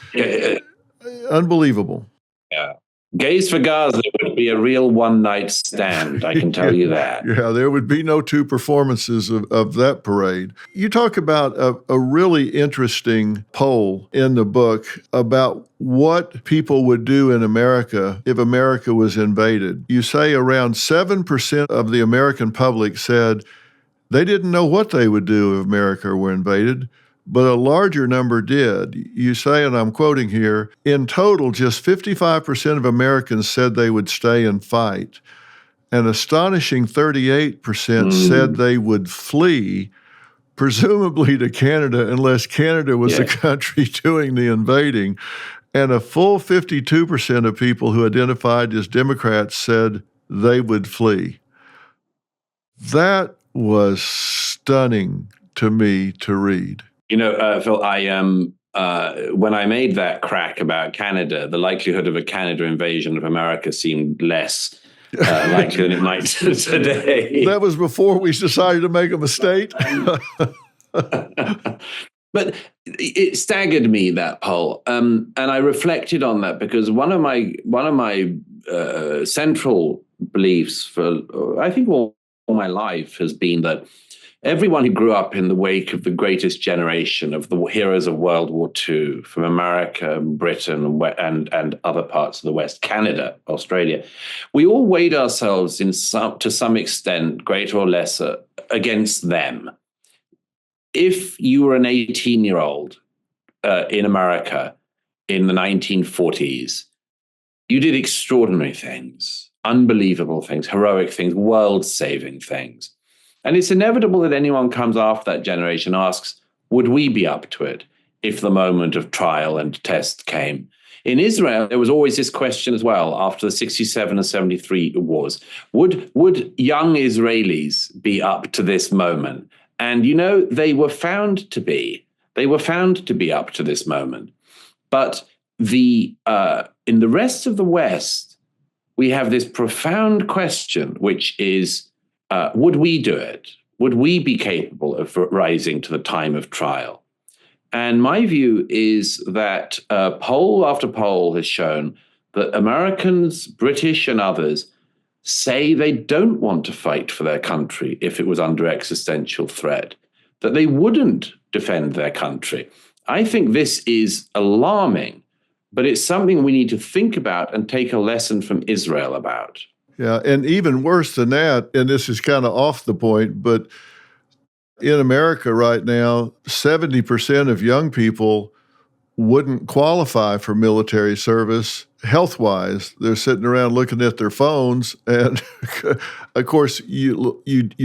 unbelievable. Yeah. Gays for Gaza would be a real one-night stand, I can tell you that. Yeah, there would be no two performances of that parade. You talk about a really interesting poll in the book about what people would do in America if America was invaded. You say around 7% of the American public said they didn't know what they would do if America were invaded, but a larger number did. You say, and I'm quoting here, in total, just 55% of Americans said they would stay and fight. An astonishing 38% said they would flee, presumably to Canada, unless Canada was the country doing the invading. And a full 52% of people who identified as Democrats said they would flee. That was stunning to me to read. You know, Phil, when I made that crack about Canada, the likelihood of a Canada invasion of America seemed less likely than it might today. That was before we decided to make a mistake. But it staggered me, that poll, and I reflected on that because one of my central beliefs for I think all my life has been that everyone who grew up in the wake of the greatest generation of the heroes of World War II, from America, Britain, and other parts of the West, Canada, Australia, we all weighed ourselves to some extent, greater or lesser, against them. If you were an 18-year-old in America in the 1940s, you did extraordinary things, unbelievable things, heroic things, world-saving things. And it's inevitable that anyone comes after that generation asks, would we be up to it if the moment of trial and test came? In Israel, there was always this question as well after the 67 and 73 wars. Would young Israelis be up to this moment? And, you know, they were found to be. They were found to be up to this moment. But in the rest of the West, we have this profound question, which is, would we do it? Would we be capable of rising to the time of trial? And my view is that poll after poll has shown that Americans, British and others, say they don't want to fight for their country if it was under existential threat, that they wouldn't defend their country. I think this is alarming, but it's something we need to think about and take a lesson from Israel about. Yeah, and even worse than that, and this is kind of off the point, but in America right now, 70% of young people wouldn't qualify for military service health-wise. They're sitting around looking at their phones, and of course, you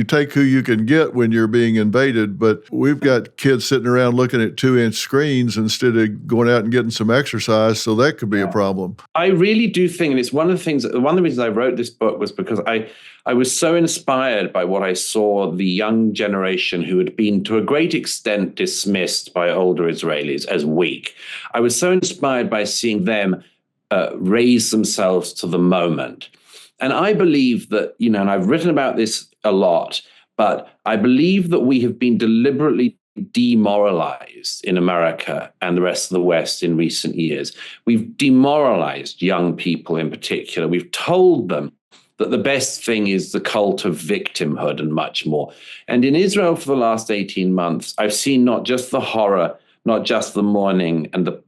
take who you can get when you're being invaded, but we've got kids sitting around looking at 2-inch screens instead of going out and getting some exercise, so that could be a problem. I really do think, and it's one of the reasons I wrote this book was because I was so inspired by what I saw the young generation who had been to a great extent dismissed by older Israelis as weak. I was so inspired by seeing them raise themselves to the moment. And I believe that, and I've written about this a lot, but I believe that we have been deliberately demoralized in America and the rest of the West in recent years. We've demoralized young people in particular. We've told them that the best thing is the cult of victimhood and much more. And in Israel for the last 18 months, I've seen not just the horror, not just the mourning and the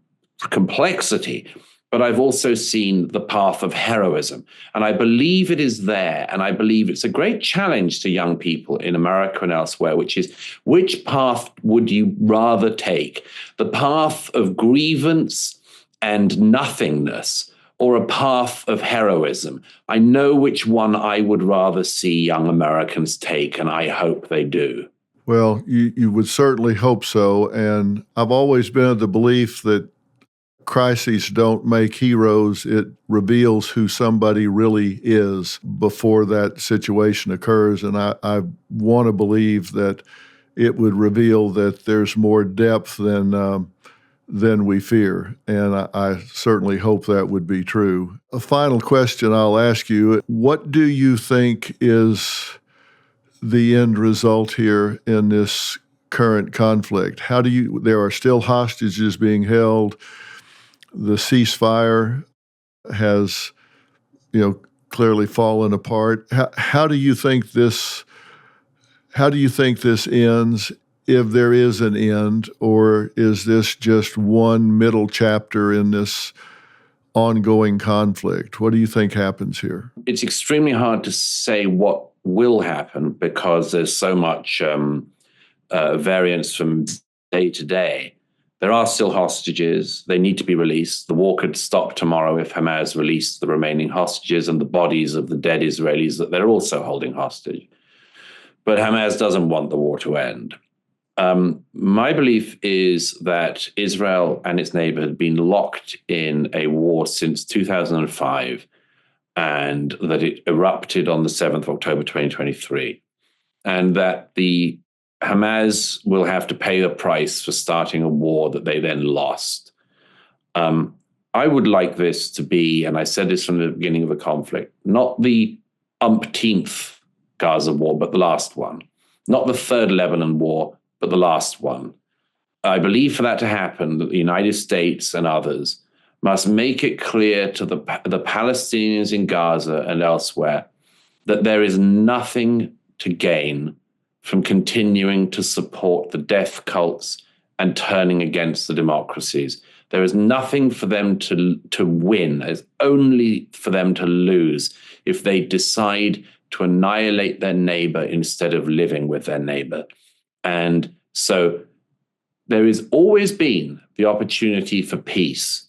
complexity, but I've also seen the path of heroism. And I believe it is there. And I believe it's a great challenge to young people in America and elsewhere, which is, which path would you rather take? The path of grievance and nothingness, or a path of heroism? I know which one I would rather see young Americans take, and I hope they do. Well, you would certainly hope so. And I've always been of the belief that crises don't make heroes. It reveals who somebody really is before that situation occurs. And I want to believe that it would reveal that there's more depth than we fear. And I certainly hope that would be true. A final question I'll ask you. What do you think is the end result here in this current conflict? There are still hostages being held. The ceasefire has, clearly fallen apart. How do you think this ends, if there is an end, or is this just one middle chapter in this ongoing conflict? What do you think happens here? It's extremely hard to say what will happen because there's so much variance from day to day. There are still hostages. They need to be released. The war could stop tomorrow if Hamas released the remaining hostages and the bodies of the dead Israelis that they're also holding hostage. But Hamas doesn't want the war to end. My belief is that Israel and its neighbor had been locked in a war since 2005, and that it erupted on the 7th of October 2023, and that the Hamas will have to pay a price for starting a war that they then lost. I would like this to be, and I said this from the beginning of the conflict, not the umpteenth Gaza war, but the last one. Not the third Lebanon war, but the last one. I believe for that to happen, that the United States and others must make it clear to the Palestinians in Gaza and elsewhere that there is nothing to gain from continuing to support the death cults and turning against the democracies. There is nothing for them to win. There's only for them to lose if they decide to annihilate their neighbor instead of living with their neighbor. And so there has always been the opportunity for peace.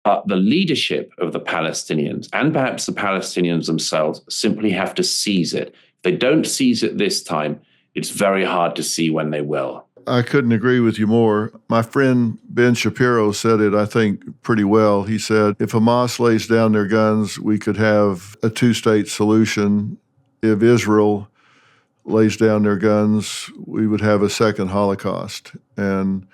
But the leadership of the Palestinians, and perhaps the Palestinians themselves, simply have to seize it. If they don't seize it this time, it's very hard to see when they will. I couldn't agree with you more. My friend Ben Shapiro said it, I think, pretty well. He said, if Hamas lays down their guns, we could have a two-state solution. If Israel lays down their guns, we would have a second Holocaust. And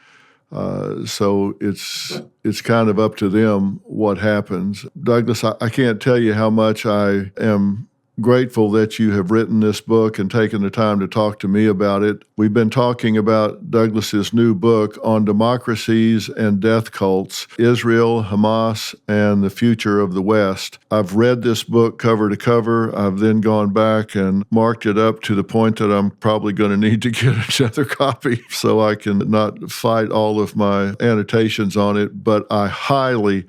so it's kind of up to them what happens. Douglas, I can't tell you how much I am grateful that you have written this book and taken the time to talk to me about it. We've been talking about Douglas's new book on democracies and death cults, Israel, Hamas, and the future of the West. I've read this book cover to cover. I've then gone back and marked it up to the point that I'm probably going to need to get another copy so I can not fight all of my annotations on it, but I highly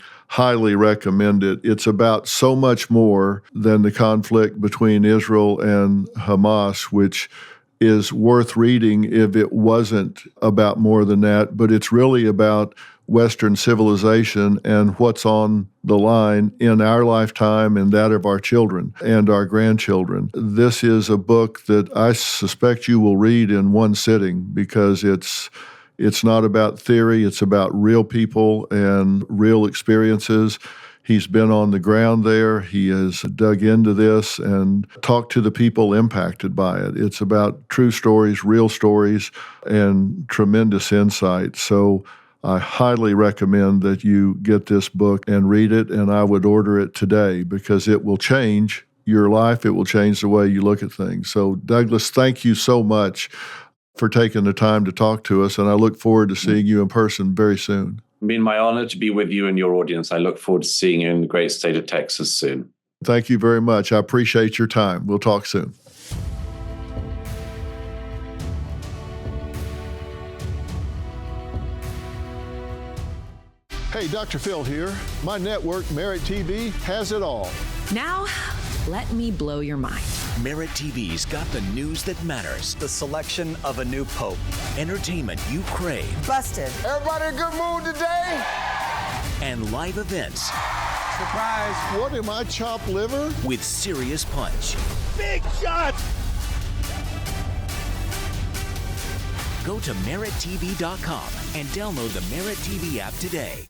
recommend it. It's about so much more than the conflict between Israel and Hamas, which is worth reading if it wasn't about more than that. But it's really about Western civilization and what's on the line in our lifetime and that of our children and our grandchildren. This is a book that I suspect you will read in one sitting because it's not about theory, it's about real people and real experiences. He's been on the ground there. He has dug into this and talked to the people impacted by it. It's about true stories, real stories, and tremendous insight. So I highly recommend that you get this book and read it, and I would order it today because it will change your life. It will change the way you look at things. So, Douglas, thank you so much for taking the time to talk to us, and I look forward to seeing you in person very soon. It's been my honor to be with you and your audience. I look forward to seeing you in the great state of Texas soon. Thank you very much. I appreciate your time. We'll talk soon. Hey, Dr. Phil here. My network, Merit TV, has it all. Now, let me blow your mind. Merit TV's got the news that matters. The selection of a new pope. Entertainment you crave. Busted. Everybody in a good mood today? And live events. Surprise. What am I, chopped liver? With serious punch. Big shots. Go to merittv.com and download the Merit TV app today.